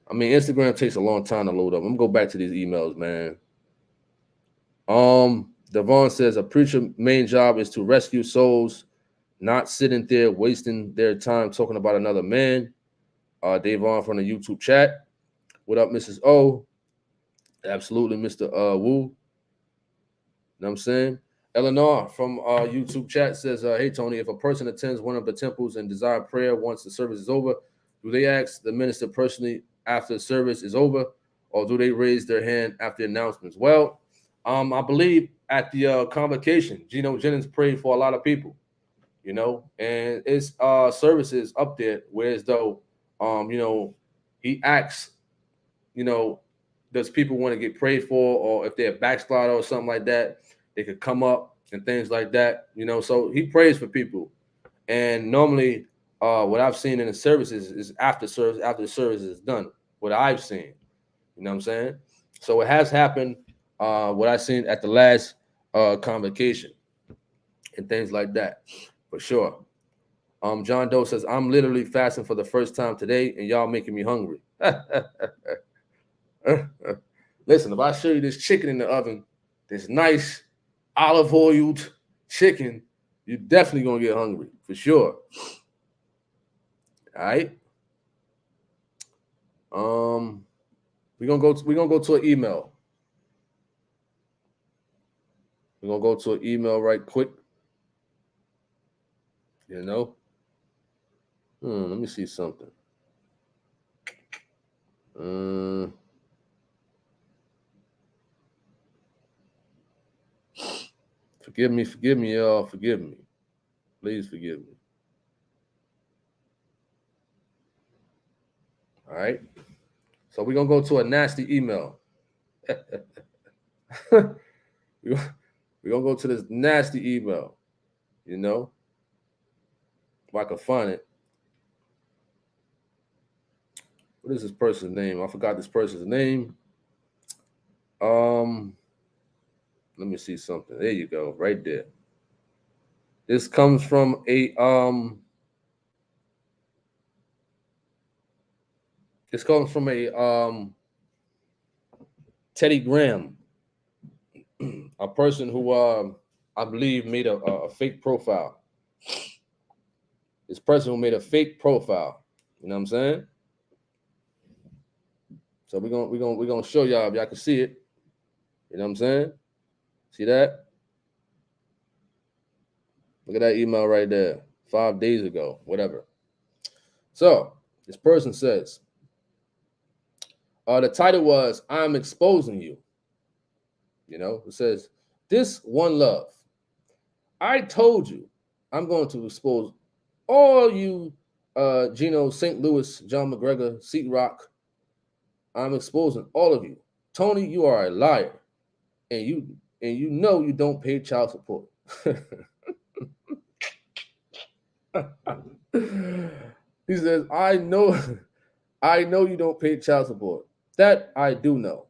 I mean, Instagram takes a long time to load up. I'm gonna go back to these emails, man. Devon says a preacher's main job is to rescue souls, not sitting there wasting their time talking about another man. Devon from the YouTube chat. What up, Mrs. O? Absolutely, Mr. Wu. You know what I'm saying? Eleanor from YouTube chat says, "Hey Tony, if a person attends one of the temples and desire prayer once the service is over, do they ask the minister personally after the service is over, or do they raise their hand after the announcements?" Well, I believe at the convocation, Geno Jennings prayed for a lot of people, you know, and it's services up there where as though, you know, he asks, you know, does people want to get prayed for, or if they're a backslider or something like that, they could come up and things like that, you know. So he prays for people, and normally, what I've seen in the services is after the service is done. What I've seen, you know what I'm saying. So it has happened. What I've seen at the last convocation and things like that, for sure. John Doe says, "I'm literally fasting for the first time today, and y'all making me hungry." Listen, if I show you this chicken in the oven, this nice olive oiled chicken, you're definitely gonna get hungry for sure. All right. We're gonna go to an email. We're gonna go to an email right quick. You know. Let me see something. Forgive me, y'all. Forgive me. Please forgive me. All right. So we're gonna go to a nasty email. We're gonna go to this nasty email. You know, if I can find it. What is this person's name? I forgot this person's name. Let me see something. There you go, right there. This comes from a Teddy Graham, a person who I believe made a fake profile. This person who made a fake profile. You know what I'm saying? So we're gonna show y'all if y'all can see it. You know what I'm saying? See that? Look at that email right there. 5 days ago, whatever. So this person says, the title was "I'm Exposing You." You know, it says, "This one love. I told you I'm going to expose all you Gino, St. Louis, John McGregor, Seat Rock. I'm exposing all of you. Tony, you are a liar. And you know you don't pay child support. He says, I know you don't pay child support. That I do know.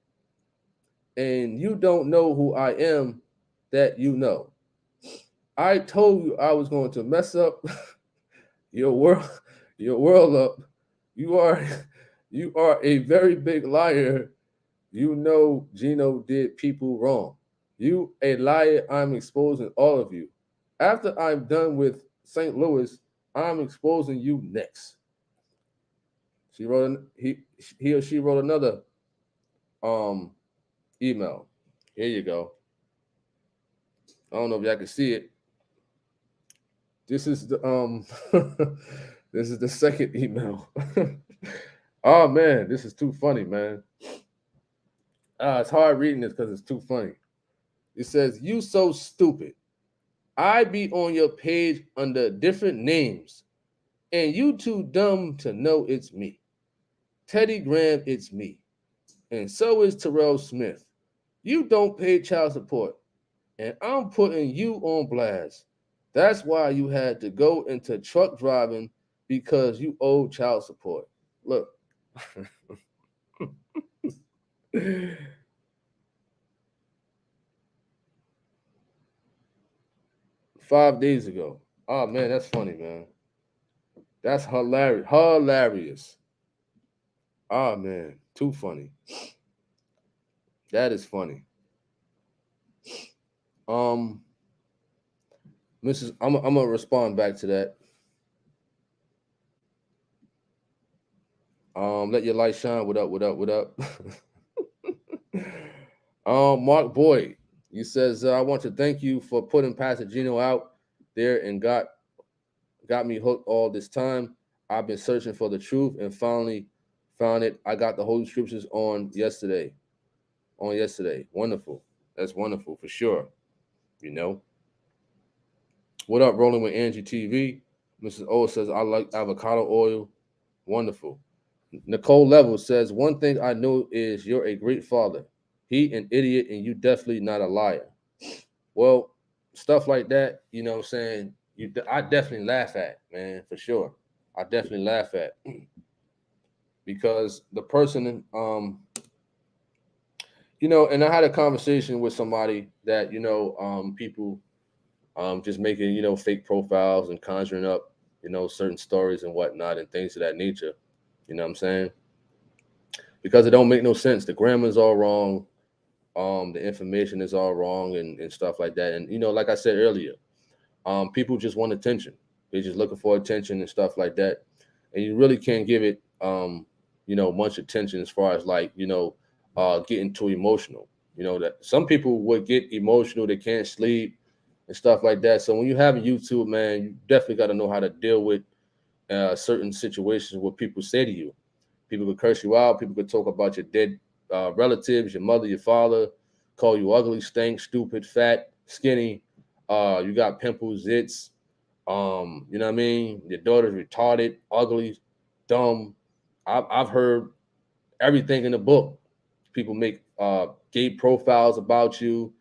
And you don't know who I am, that you know. I told you I was going to mess up your world up. You are a very big liar. You know Gino did people wrong. You a liar. I'm exposing all of you. After I'm done with St. Louis, I'm exposing you next. He or she wrote another email. Here you go. I don't know if y'all can see it. This is the this is the second email. Oh man, this is too funny, man. It's hard reading this because it's too funny. It says, "You so stupid. I be on your page under different names, and you too dumb to know it's me. Teddy Graham, it's me. And so is Terrell Smith. You don't pay child support, and I'm putting you on blast. That's why you had to go into truck driving, because you owe child support. Look." 5 days ago. Oh man, that's funny, man. That's hilarious. Hilarious. Oh man, too funny. That is funny. Mrs. I'm gonna respond back to that. Let your light shine. What up? What up? What up? Mark Boyd. He says, I want to thank you for putting Pastor Gino out there and got me hooked all this time. I've been searching for the truth and finally found it. I got the Holy Scriptures on yesterday. Wonderful. That's wonderful for sure. You know. What up, Rolling with Angie TV? Mrs. O says, I like avocado oil. Wonderful. Nicole Level says, one thing I know is you're a great father. He an idiot and you definitely not a liar. Well, stuff like that, you know what I'm saying? I definitely laugh at, man, for sure. I definitely laugh at. Because the person, you know, and I had a conversation with somebody that, you know, people just making, you know, fake profiles and conjuring up, you know, certain stories and whatnot and things of that nature. You know what I'm saying? Because it don't make no sense. The grammar's all wrong. The information is all wrong and stuff like that. And, you know, like I said earlier, people just want attention. They're just looking for attention and stuff like that. And you really can't give it, you know, much attention as far as like, you know, getting too emotional. You know, that some people would get emotional. They can't sleep and stuff like that. So when you have a YouTube, man, you definitely got to know how to deal with certain situations where people say to you. People could curse you out. People could talk about your dead relatives, your mother, your father, call you ugly, stink, stupid, fat, skinny. You got pimples, zits. You know what I mean? Your daughter's retarded, ugly, dumb. I've heard everything in the book. People make gay profiles about you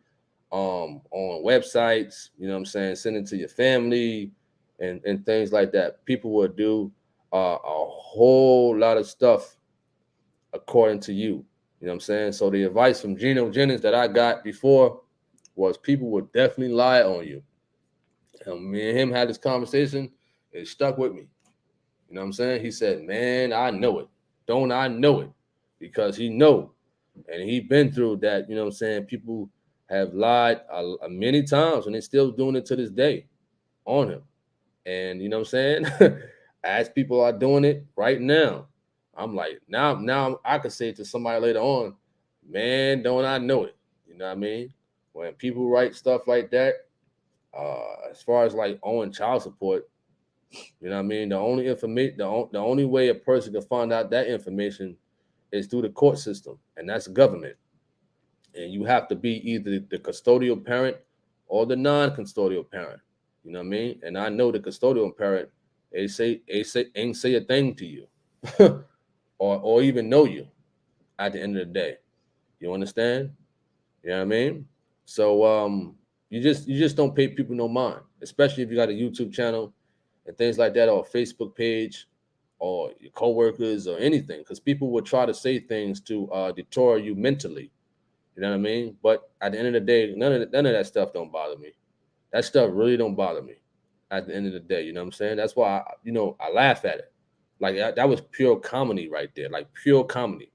on websites, you know what I'm saying, send it to your family and things like that. People will do a whole lot of stuff according to you. You know what I'm saying? So the advice from Gino Jennings that I got before was people will definitely lie on you. And me and him had this conversation. It stuck with me. You know what I'm saying? He said, man, I know it. Don't I know it? Because he know. And he been through that, you know what I'm saying? People have lied many times and they're still doing it to this day on him. And you know what I'm saying? As people are doing it right now, I'm like, now I could say to somebody later on, man, don't I know it? You know what I mean? When people write stuff like that, as far as like owing child support, you know what I mean? The only information, the only way a person can find out that information is through the court system, and that's government. And you have to be either the custodial parent or the non-custodial parent. You know what I mean? And I know the custodial parent They ain't say a thing to you, or even know you at the end of the day. You understand? You know what I mean? So you just don't pay people no mind, especially if you got a YouTube channel and things like that, or a Facebook page, or your coworkers or anything, because people will try to say things to deter you mentally. You know what I mean? But at the end of the day, none of that stuff don't bother me. That stuff really don't bother me. At the end of the day, you know what I'm saying? That's why I laugh at it. Like that was pure comedy right there, like pure comedy.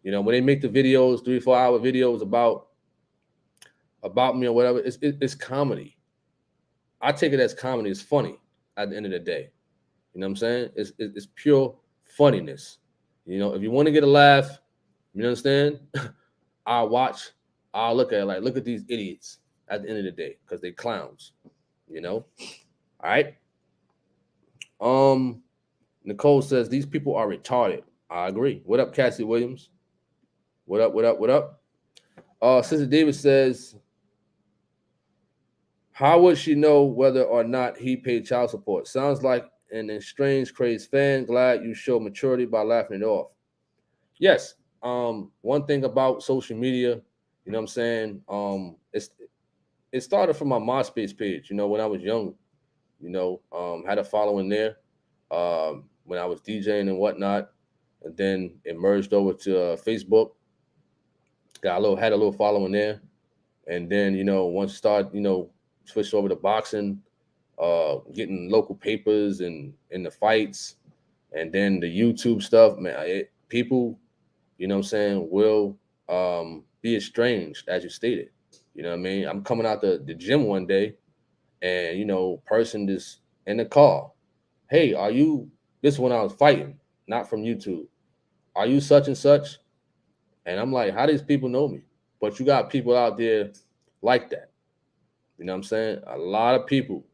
When they make the videos, 3 4 hour videos about me or whatever, it's comedy. I take it as comedy. It's funny at the end of the day. You know what I'm saying? It's pure funniness. If you want to get a laugh, you understand? I'll watch. I'll look at it like, look at these idiots at the end of the day, because they clowns. All right. Nicole says these people are retarded. I agree. What up, Cassie Williams? What up? What up? What up? Sister David says, how would she know whether or not he paid child support? Sounds like an estranged, crazed fan. Glad you show maturity by laughing it off. Yes. One thing about social media, you know what I'm saying? It started from my MySpace page, when I was young, had a following there, when I was DJing and whatnot, and then it merged over to Facebook. Had a little following there, and then once started, switched over to boxing, getting local papers and in the fights, and then the YouTube stuff, man, people, what I'm saying, will be estranged, as you stated. You know what I mean? I'm coming out the gym one day, and person just in the car, hey, are you, this when I was fighting, not from YouTube, are you such and such? And I'm like, how these people know me? But you got people out there like that. You know what I'm saying? A lot of people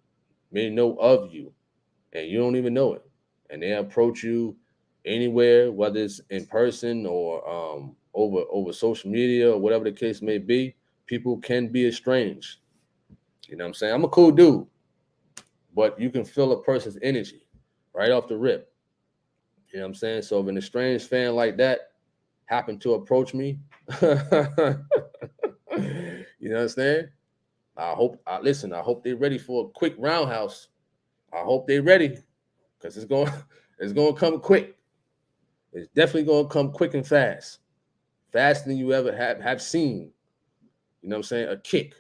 may know of you and you don't even know it. And they approach you anywhere, whether it's in person or over social media or whatever the case may be. People can be estranged. You know what I'm saying? I'm a cool dude, but you can feel a person's energy right off the rip. You know what I'm saying? So if an estranged fan like that happened to approach me, you know what I'm saying? I hope they're ready for a quick roundhouse. I hope they're ready, because it's going to come quick. It's definitely going to come quick and fast. Faster than you ever have seen. You know what I'm saying? A kick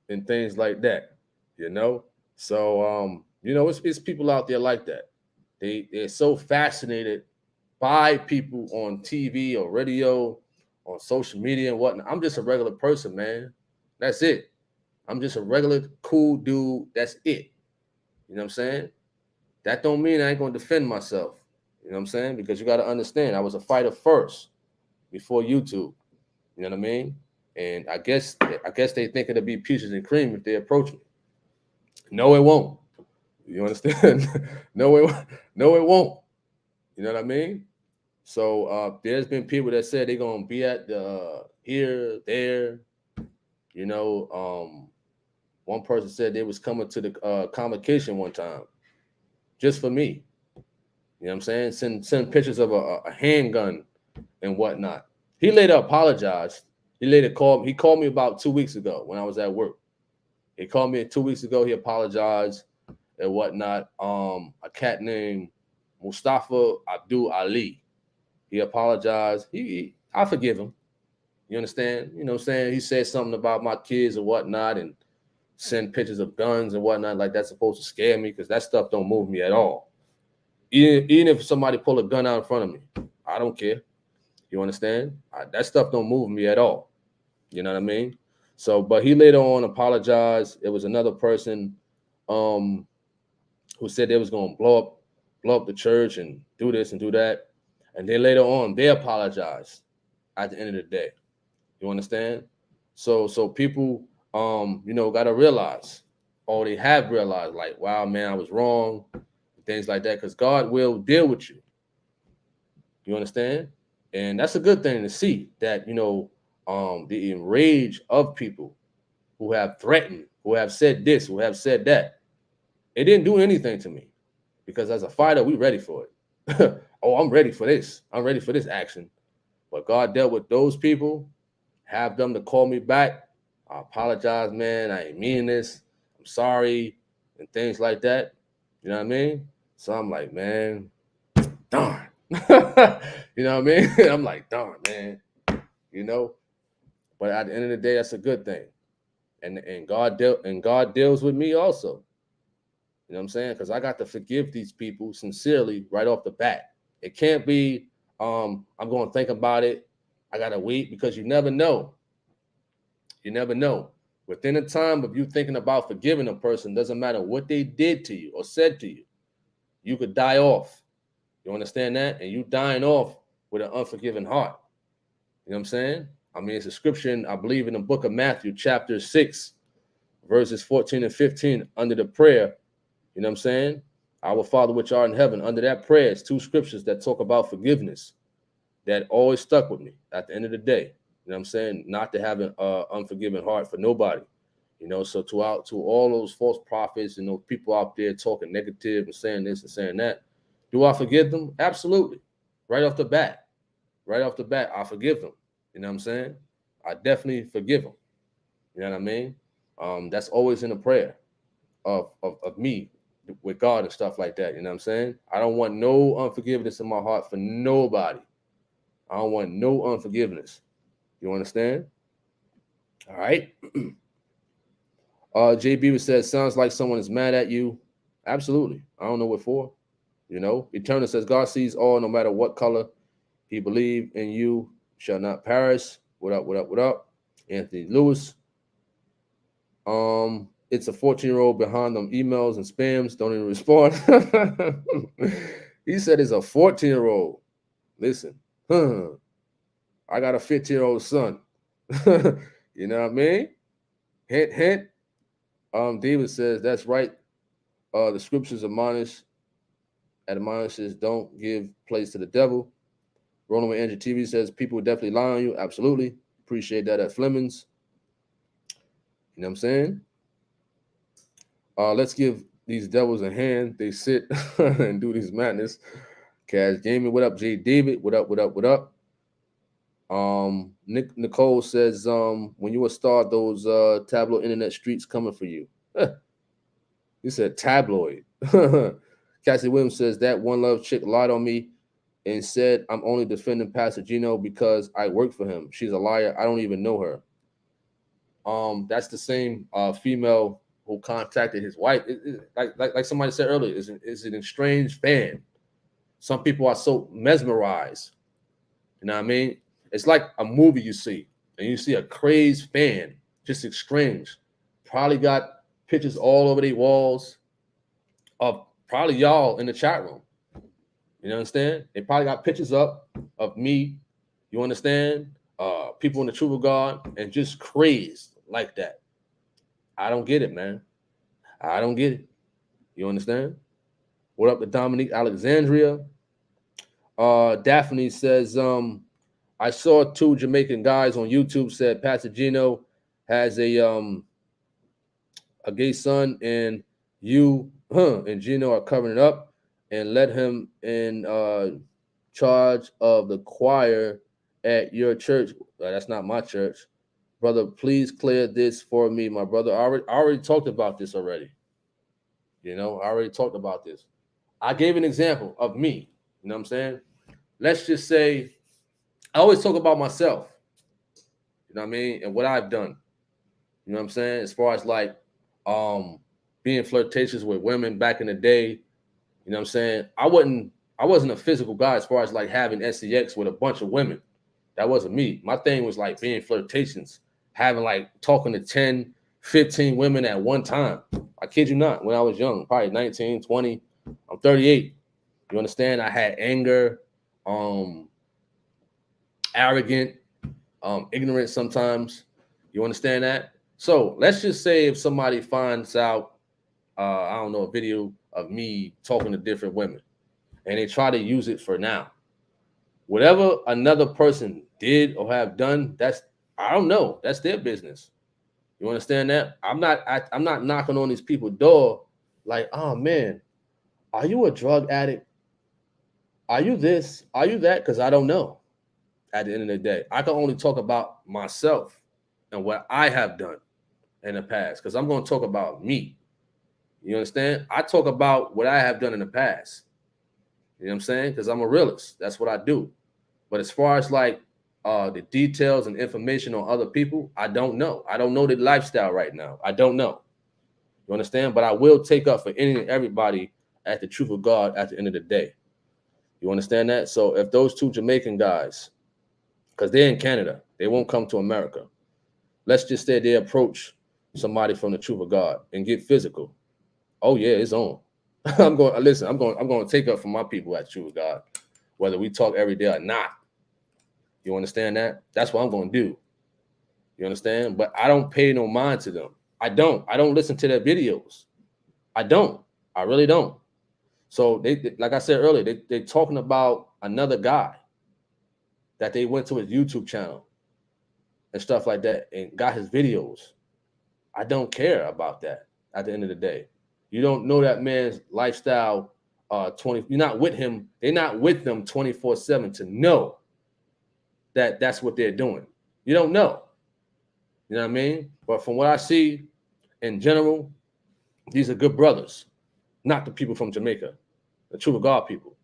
and things like that. So it's people out there like that. They're so fascinated by people on TV or radio, on social media and whatnot. I'm just a regular person, man. That's it. I'm just a regular cool dude. That's it. You know what I'm saying? That don't mean I ain't gonna defend myself. You know what I'm saying? Because you got to understand, I was a fighter first before YouTube. You know what I mean? And I guess they think it'll be peaches and cream if they approach me. No, it won't. You understand? No, it won't. You know what I mean? So there's been people that said they're gonna be at the here, there. One person said they was coming to the convocation one time, just for me. You know what I'm saying? Send pictures of a handgun and whatnot. He later apologized. He called me about 2 weeks ago when I was at work. He called me 2 weeks ago. He apologized and whatnot. A cat named Mustafa Abdul Ali. He apologized. I forgive him. You understand? You know what I'm saying? He said something about my kids and whatnot, and send pictures of guns and whatnot, like that's supposed to scare me, because that stuff don't move me at all. Even if somebody pull a gun out in front of me, I don't care. You understand? That stuff don't move me at all. You know what I mean? So, but he later on apologized. It was another person who said they was going to blow up the church and do this and do that. And then later on, they apologized at the end of the day. You understand? So people, got to realize, or they have realized, like, wow, man, I was wrong, things like that, because God will deal with you. You understand? And that's a good thing to see, that, the enrage of people who have threatened, who have said this, who have said that. It didn't do anything to me. Because as a fighter, we ready for it. Oh, I'm ready for this. I'm ready for this action. But God dealt with those people, have them to call me back. I apologize, man. I ain't mean this. I'm sorry, and things like that. You know what I mean? So I'm like, man, darn. You know what I mean? I'm like, darn, man. You know. But at the end of the day, that's a good thing. And God deals with me also. You know what I'm saying? Because I got to forgive these people sincerely right off the bat. It can't be, I'm going to think about it. I got to wait, because you never know. You never know. Within a time of you thinking about forgiving a person, doesn't matter what they did to you or said to you, you could die off. You understand that? And you dying off with an unforgiving heart. You know what I'm saying? I mean, it's a scripture in, I believe, in the book of Matthew, chapter 6, verses 14 and 15, under the prayer. You know what I'm saying? Our Father which art in heaven. Under that prayer, it's 2 scriptures that talk about forgiveness that always stuck with me at the end of the day. You know what I'm saying? Not to have an unforgiving heart for nobody. You know, so to all those false prophets and those people out there talking negative and saying this and saying that, do I forgive them? Absolutely. Right off the bat. Right off the bat, I forgive them. You know what I'm saying? I definitely forgive them. You know what I mean? That's always in a prayer of me with God and stuff like that. You know what I'm saying? I don't want no unforgiveness in my heart for nobody. I don't want no unforgiveness. You understand? All right. JB says, sounds like someone is mad at you. Absolutely. I don't know what for. You know, Eternal says, God sees all, no matter what color he believe in, you shall not perish. What up, what up, what up? Anthony Lewis. It's a 14-year-old behind them emails and spams. Don't even respond. He said it's a 14-year-old. Listen, I got a 15-year-old son. You know what I mean? Hint, hint. David says, that's right. The scriptures admonishes don't give place to the devil. Rolling with Andrew TV says, people definitely lie on you. Absolutely. Appreciate that at Fleming's. You know what I'm saying? Let's give these devils a hand. They sit and do these madness. Cash Gaming, what up? J David, what up, what up, what up? Nicole says, when you will start those tabloid internet streets coming for you. He said tabloid. Cassie Williams says, that one love chick lied on me and said I'm only defending Pastor Gino because I work for him. She's a liar. I don't even know her. That's the same female who contacted his wife. Like somebody said earlier, is an estranged fan. Some people are so mesmerized. You know what I mean? It's like a movie you see, and you see a crazed fan, just estranged. Probably got pictures all over their walls of probably y'all in the chat room. You understand? They probably got pictures up of me. You understand? People in the True God, and just crazed like that. I don't get it, man. I don't get it. You understand? What up to Dominique Alexandria? Daphne says, I saw 2 Jamaican guys on YouTube said Pastor Gino has a gay son, and you and Gino are covering it up and let him in charge of the choir at your church. That's not my church. Brother, please clear this for me. My brother, I already talked about this already. You know, I already talked about this. I gave an example of me. You know what I'm saying? Let's just say, I always talk about myself. You know what I mean? And what I've done. You know what I'm saying? As far as like being flirtatious with women back in the day. You know what I'm saying? I wasn't a physical guy as far as like having sex with a bunch of women. That wasn't me. My thing was like being flirtatious, having like talking to 10, 15 women at one time. I kid you not, when I was young, probably 19, 20. I'm 38. You understand? I had anger, arrogant, ignorant sometimes. You understand that? So let's just say if somebody finds out, I don't know, a video of me talking to different women, and they try to use it for now. Whatever another person did or have done, I don't know. That's their business. You understand that? I'm not knocking on these people's door like, oh man, Are you a drug addict? Are you this? Are you that? Because I don't know. At the end of the day, I can only talk about myself and what I have done in the past. Because I'm going to talk about me. You understand? I talk about what I have done in the past. You know what I'm saying? Because I'm a realist. That's what I do. But as far as like the details and information on other people, I don't know. I don't know the lifestyle right now. I don't know. You understand? But I will take up for any and everybody at the truth of God at the end of the day. You understand that? So if those two Jamaican guys, because they're in Canada, they won't come to America. Let's just say they approach somebody from the truth of God and get physical. Oh yeah, it's on. I'm going to listen. I'm going to take up for my people at truth of God, whether we talk every day or not. You understand that? That's what I'm going to do. You understand? But I don't pay no mind to them. I don't listen to their videos. I don't. I really don't. So they like I said earlier, they're talking about another guy that they went to his YouTube channel and stuff like that and got his videos. I don't care about that at the end of the day. You don't know that man's lifestyle 20. You're not with him. They're not with them 24/7 to know that that's what they're doing. You don't know. You know what I mean? But from what I see in general, these are good brothers, not the people from Jamaica, the Truth of God people.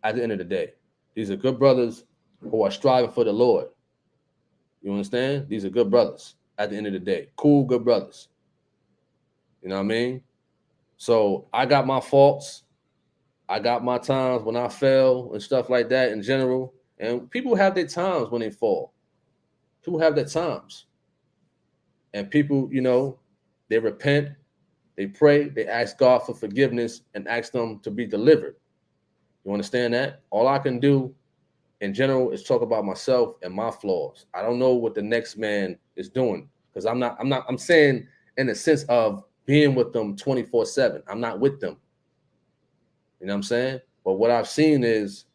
At the end of the day, these are good brothers who are striving for the Lord. You understand? These are good brothers at the end of the day. Cool, good brothers. You know what I mean? So I got my faults. I got my times when I fell and stuff like that in general. And people have their times when they fall. People have their times. And people, you know, they repent, they pray, they ask God for forgiveness and ask them to be delivered. You understand that? All I can do in general is talk about myself and my flaws. I don't know what the next man is doing because I'm saying in the sense of being with them 24/7. I'm not with them. You know what I'm saying? But what I've seen is,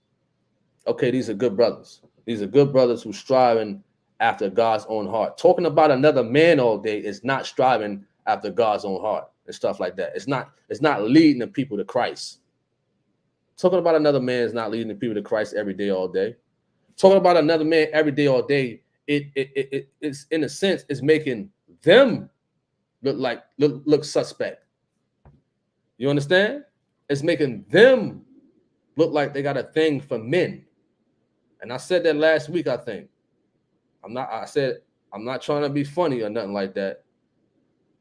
okay, these are good brothers. These are good brothers who striving after God's own heart. Talking about another man all day is not striving after God's own heart and stuff like that. It's not leading the people to Christ. Talking about another man is not leading the people to Christ every day, all day. Talking about another man every day, all day, it's in a sense, it's making them look suspect. You understand? It's making them look like they got a thing for men. And I said that last week, I think. I said, I'm not trying to be funny or nothing like that.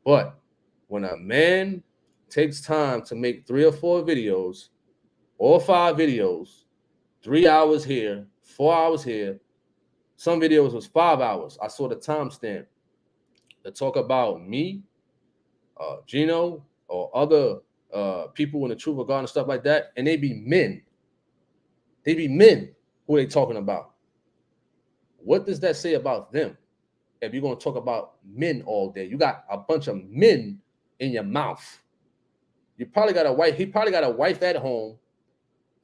But when a man takes time to make 3 or 4 videos or 5 videos, 3 hours here, 4 hours here, some videos was 5 hours. I saw the timestamp to talk about me, Gino, or other people in the truth of God and stuff like that. And they be men. They be men. Who are they talking about? What does that say about them? If you're going to talk about men all day, you got a bunch of men in your mouth. You probably got a wife. He probably got a wife at home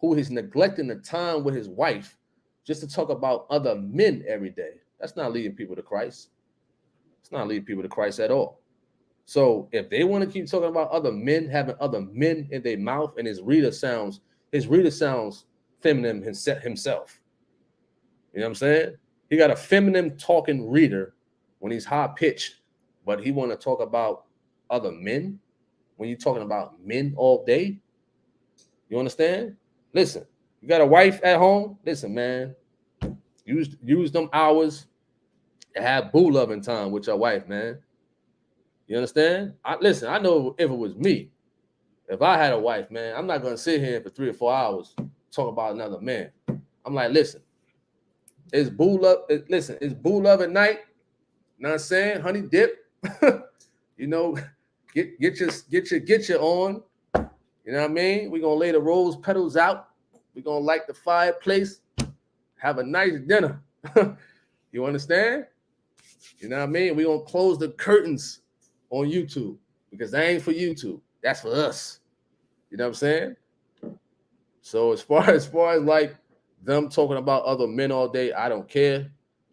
who is neglecting the time with his wife just to talk about other men every day. That's not leading people to Christ. It's not leading people to Christ at all. So if they want to keep talking about other men, having other men in their mouth, and his reader sounds feminine himself. You know what I'm saying? He got a feminine talking reader when he's high pitched, but he want to talk about other men when you're talking about men all day. You understand? Listen, you got a wife at home. Listen, man, use them hours to have boo loving time with your wife, man. You understand? I know if it was me, if I had a wife, man, I'm not gonna sit here for 3 or 4 hours talk about another man. I'm like, listen, it's boo love. Listen, it's boo love at night. You know what I'm saying? Honey dip. You know, get your on. You know what I mean? We're gonna lay the rose petals out. We're gonna light the fireplace, have a nice dinner. You understand? You know what I mean? We're gonna close the curtains on YouTube because that ain't for YouTube. That's for us. You know what I'm saying? So as far as like them talking about other men all day, I don't care.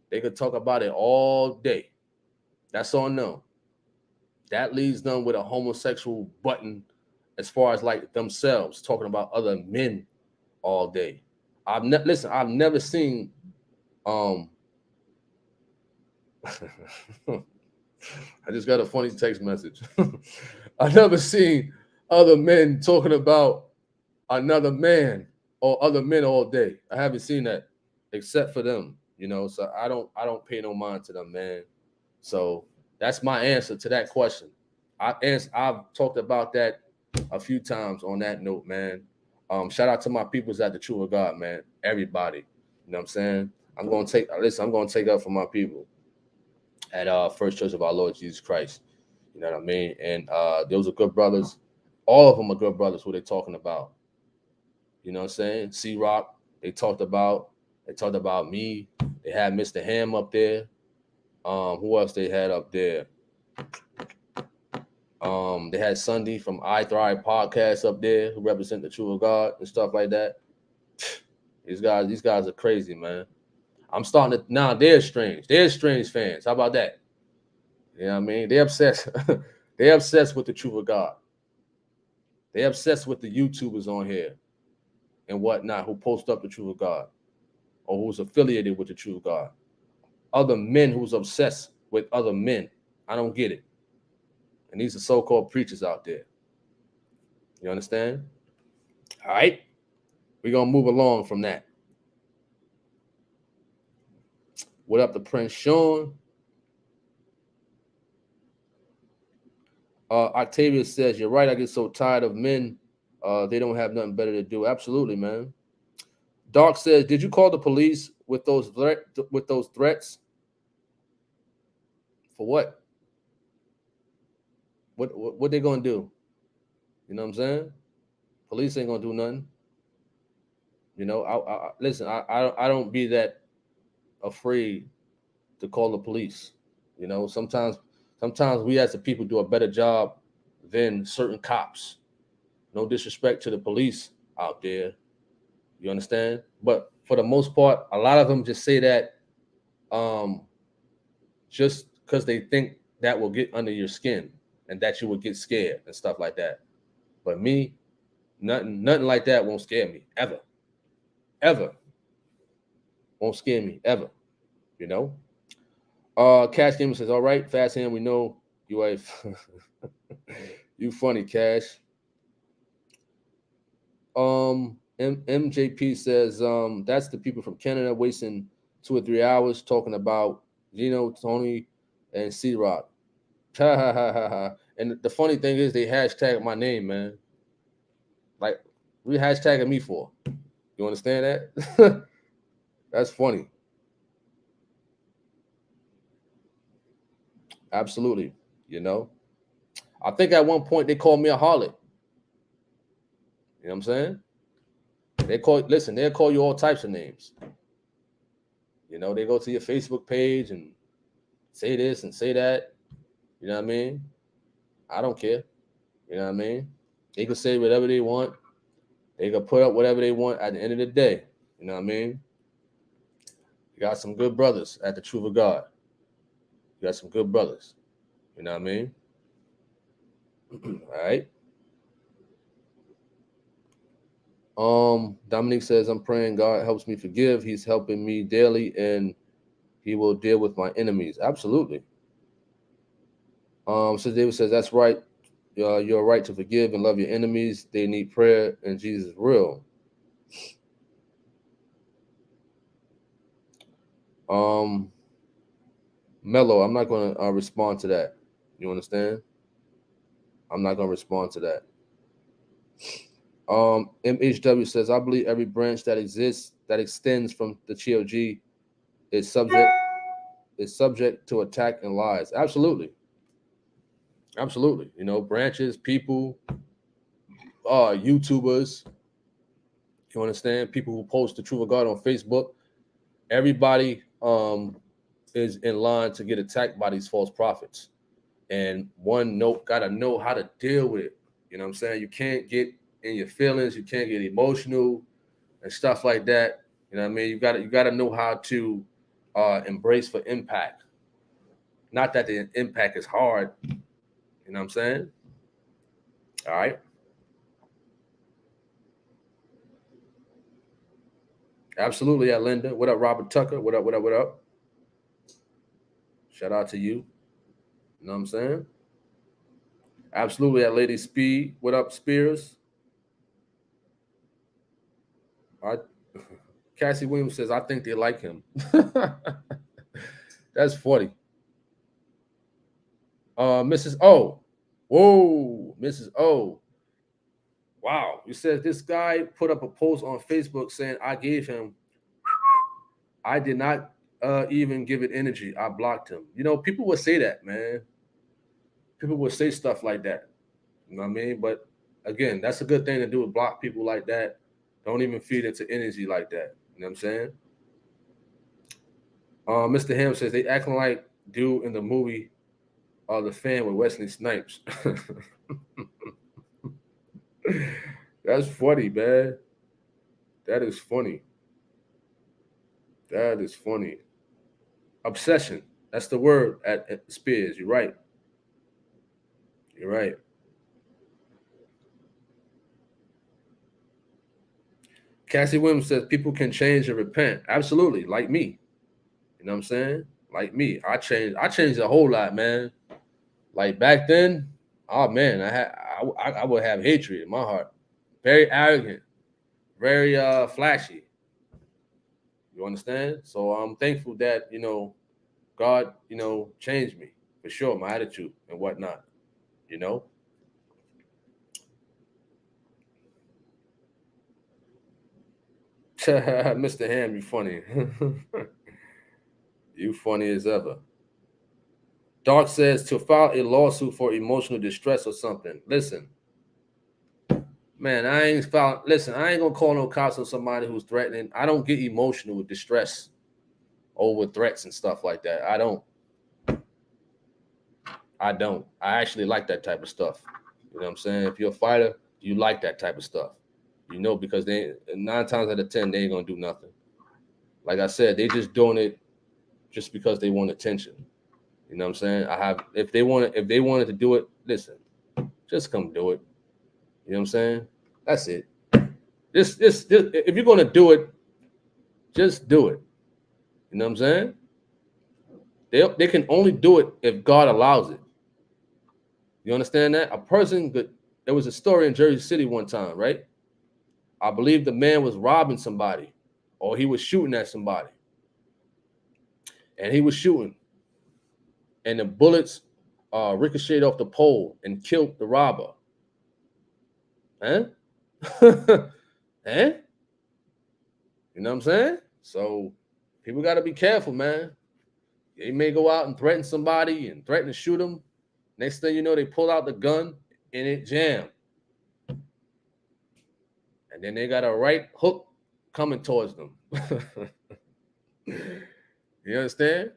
They could talk about it all day. That's on them. That leaves them with a homosexual button as far as like themselves talking about other men all day. I've never seen I just got a funny text message. I've never seen other men talking about another man or other men all day. I haven't seen that except for them, So I don't pay no mind to them, man. So that's my answer to that question. I've talked about that a few times on that note, man. Shout out to my peoples at the True of God, man. Everybody, you know what I'm saying? I'm gonna take up for my people at First Church of Our Lord Jesus Christ. You know what I mean? And those are good brothers. All of them are good brothers. Who they talking about? You know what I'm saying? C Rock. They talked about me. They had Mr. Ham up there. Who else they had up there? They had Sunday from I Thrive Podcast up there, who represent the True of God and stuff like that. These guys are crazy, man. I'm starting to now. They're strange. They're strange fans. How about that? You know what I mean? They're obsessed. They're obsessed with the True of God. They're obsessed with the YouTubers on here and whatnot who post up the True of God or who's affiliated with the True of God. Other men who's obsessed with other men. I don't get it. And these are so-called preachers out there. You understand? All right. We're going to move along from that. What up to Prince Sean? Octavia says, you're right. I get so tired of men. They don't have nothing better to do. Absolutely, man. Dark says, did you call the police with those threats? For what? What they gonna do? You know what I'm saying? Police ain't gonna do nothing. Listen. I don't be that afraid to call the police. Sometimes we as the people do a better job than certain cops. No disrespect to the police out there. You understand? But for the most part, a lot of them just say that just because they think that will get under your skin and that you will get scared and stuff like that. But me, nothing like that won't scare me ever. Ever. Won't scare me ever. Cash Gamer says, all right, Fast Hand, we know you are you funny, Cash. MJP says, that's the people from Canada wasting 2 or 3 hours talking about Gino, Tony, and C Rock. And the funny thing is they hashtag my name, man. Like, we hashtagging me for. You understand that? That's funny. Absolutely. I think at one point they called me a harlot. You know what I'm saying? They'll call you all types of names. They go to your Facebook page and say this and say that. You know what I mean? I don't care. You know what I mean? They can say whatever they want. They can put up whatever they want at the end of the day. You know what I mean? You got some good brothers at the Truth of God. You got some good brothers. You know what I mean? All right. Dominique says, I'm praying God helps me forgive. He's helping me daily and he will deal with my enemies. Absolutely. So David says, that's right. You're right to forgive and love your enemies. They need prayer and Jesus is real. Mello, I'm not going to respond to that. You understand? I'm not going to respond to that. MHW says, I believe every branch that exists, that extends from the TLG is subject to attack and lies. Absolutely. Absolutely. Branches, people, YouTubers, you understand? People who post the Truth of God on Facebook. Everybody is in line to get attacked by these false prophets. And one note, gotta know how to deal with it. You know what I'm saying? You can't get in your feelings, you can't get emotional and stuff like that. You know what I mean? You gotta know how to embrace for impact. Not that the impact is hard. You know what I'm saying? All right. Absolutely, yeah, Linda. What up, Robert Tucker? What up, what up, what up? Shout out to you. You know what I'm saying? Absolutely, that Lady Speed. What up, Spears? I Cassie Williams says, I think they like him. That's funny. Mrs. O. Whoa, Mrs. O. Wow. You said this guy put up a post on Facebook saying I gave him. I did not even give it energy. I blocked him. You know, people would say that, man. People would say stuff like that. You know what I mean? But again, that's a good thing to do with block people like that. Don't even feed into energy like that. You know what I'm saying? Mr. Ham says they acting like dude in the movie The Fan with Wesley Snipes. That's funny, man. That is funny. That is funny. Obsession. That's the word at Spears. You're right. You're right. Cassie Williams says people can change and repent. Absolutely, like me. You know what I'm saying? Like me. I changed a whole lot, man. Like back then, oh man, I would have hatred in my heart. Very arrogant, very flashy. You understand? So I'm thankful that, God, changed me for sure, my attitude and whatnot, you know. Mr. Ham, you funny. You funny as ever. Dark says to file a lawsuit for emotional distress or something. Listen, man, I ain't gonna call no cops on somebody who's threatening. I don't get emotional with distress over threats and stuff like that. I don't. I actually like that type of stuff. You know what I'm saying? If you're a fighter, you like that type of stuff. Because they 9 times out of 10, they ain't gonna do nothing. Like I said, they just doing it just because they want attention. You know what I'm saying? If they wanted to do it, listen, just come do it. You know what I'm saying? That's it. Just if you're gonna do it, just do it. You know what I'm saying? They can only do it if God allows it. You understand that? There was a story in Jersey City one time, right? I believe the man was robbing somebody or he was shooting at somebody. And he was shooting. And the bullets ricocheted off the pole and killed the robber. Huh? Eh? You know what I'm saying? So people got to be careful, man. They may go out and threaten somebody and threaten to shoot them. Next thing you know, they pull out the gun and it jammed. And then they got a right hook coming towards them. You understand?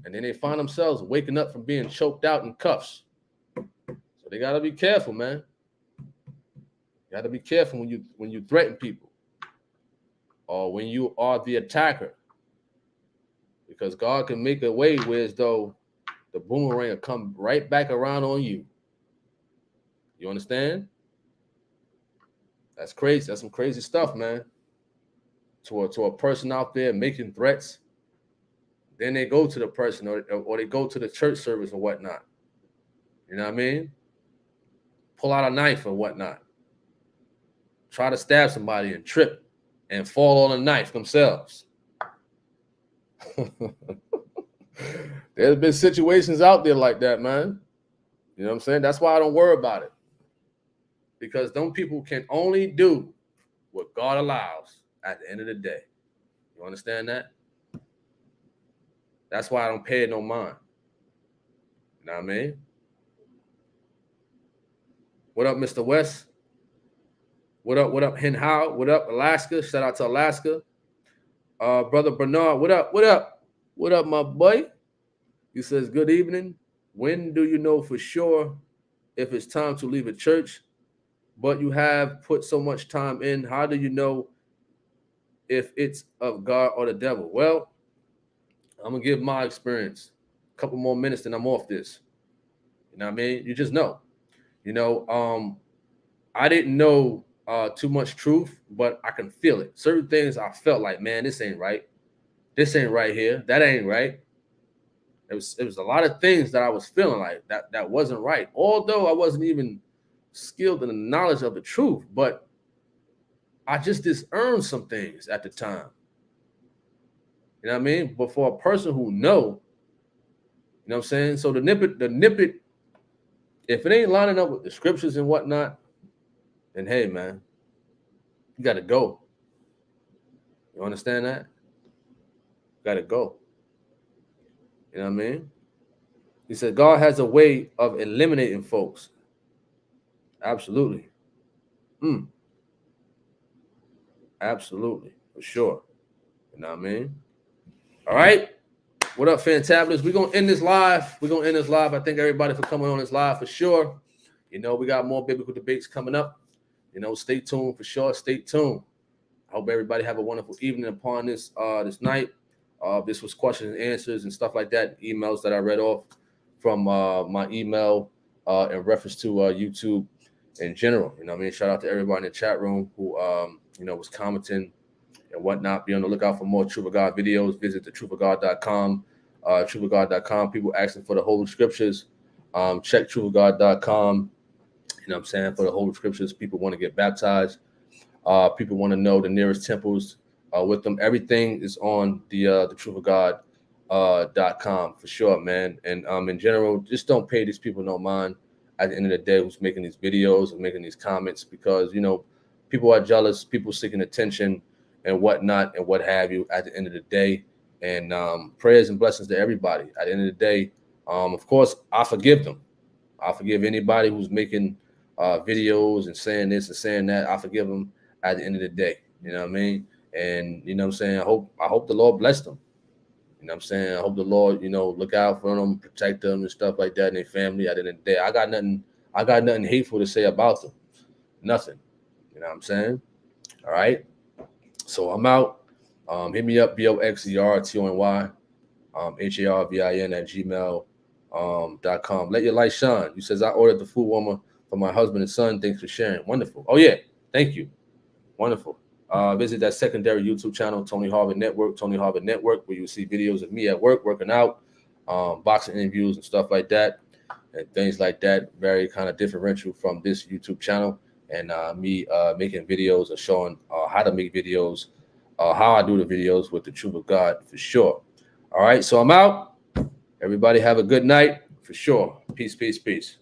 And then they find themselves waking up from being choked out in cuffs. So they got to be careful, man. You got to be careful when you threaten people or when you are the attacker. Because God can make a way where as though the boomerang will come right back around on you. You understand? That's crazy. That's some crazy stuff, man. To a person out there making threats, then they go to the person or they go to the church service or whatnot. You know what I mean? Pull out a knife or whatnot. Try to stab somebody and trip and fall on a knife themselves. There's been situations out there like that, man. You know what I'm saying? That's why I don't worry about it. Because them people can only do what God allows at the end of the day. You understand that? That's why I don't pay it no mind. You know what I mean? What up, Mr. West? What up, Hen How? What up, Alaska? Shout out to Alaska. Brother Bernard, what up? What up? What up, my boy? He says, good evening. When do you know for sure if it's time to leave a church, but you have put so much time in? How do you know if it's of God or the devil? Well, I'm going to give my experience. A couple more minutes, then I'm off this. You know what I mean? You just know. I didn't know too much truth, but I can feel it. Certain things I felt like, man, this ain't right. This ain't right here. That ain't right. It was a lot of things that I was feeling like that wasn't right. Although I wasn't even skilled in the knowledge of the truth, but I just disearned some things at the time. You know what I mean? But for a person who know, you know what I'm saying? So the nip it, if it ain't lining up with the scriptures and whatnot, then hey man, you gotta go. You understand that? You gotta go. You know what I mean? He said God has a way of eliminating folks. Absolutely. Absolutely. For sure. You know what I mean? All right. What up, Fantabulous? We're gonna end this live. I thank everybody for coming on this live for sure. You know, we got more biblical debates coming up. You know, stay tuned for sure. Stay tuned. I hope everybody have a wonderful evening upon this this night. This was questions and answers and stuff like that. Emails that I read off from my email in reference to YouTube in general. You know what I mean? Shout out to everybody in the chat room who you know, was commenting and whatnot. Be on the lookout for more Truth of God videos. Visit the truthofgod.com. Truthofgod.com. People asking for the Holy Scriptures. Check truthofgod.com. You know what I'm saying? For the Holy Scriptures, people want to get baptized. People want to know the nearest temples with them. Everything is on the truthofgod.com for sure, man. And in general, just don't pay these people no mind at the end of the day who's making these videos and making these comments, because, you know, people are jealous, people seeking attention and whatnot and what have you at the end of the day. And prayers and blessings to everybody. At the end of the day, of course, I forgive them. I forgive anybody who's making videos and saying this and saying that. I forgive them at the end of the day. You know what I mean? And you know what I'm saying? I hope the Lord bless them. You know what I'm saying? I hope the Lord, you know, look out for them, protect them and stuff like that and their family. At the end of the day, I got nothing hateful to say about them. Nothing. You know what I'm saying? All right. So I'm out. Hit me up, BOXERTONY, HARVIN at gmail.com. Let your light shine. You says I ordered the food warmer for my husband and son. Thanks for sharing. Wonderful. Oh yeah. Thank you. Wonderful. Visit that secondary YouTube channel, Tony Harvin Network, where you'll see videos of me at work, working out, boxing interviews and stuff like that, and things like that. Very kind of differential from this YouTube channel, and me making videos or showing how to make videos, how I do the videos with the Truth of God for sure. All right, so I'm out. Everybody have a good night for sure. Peace, peace, peace.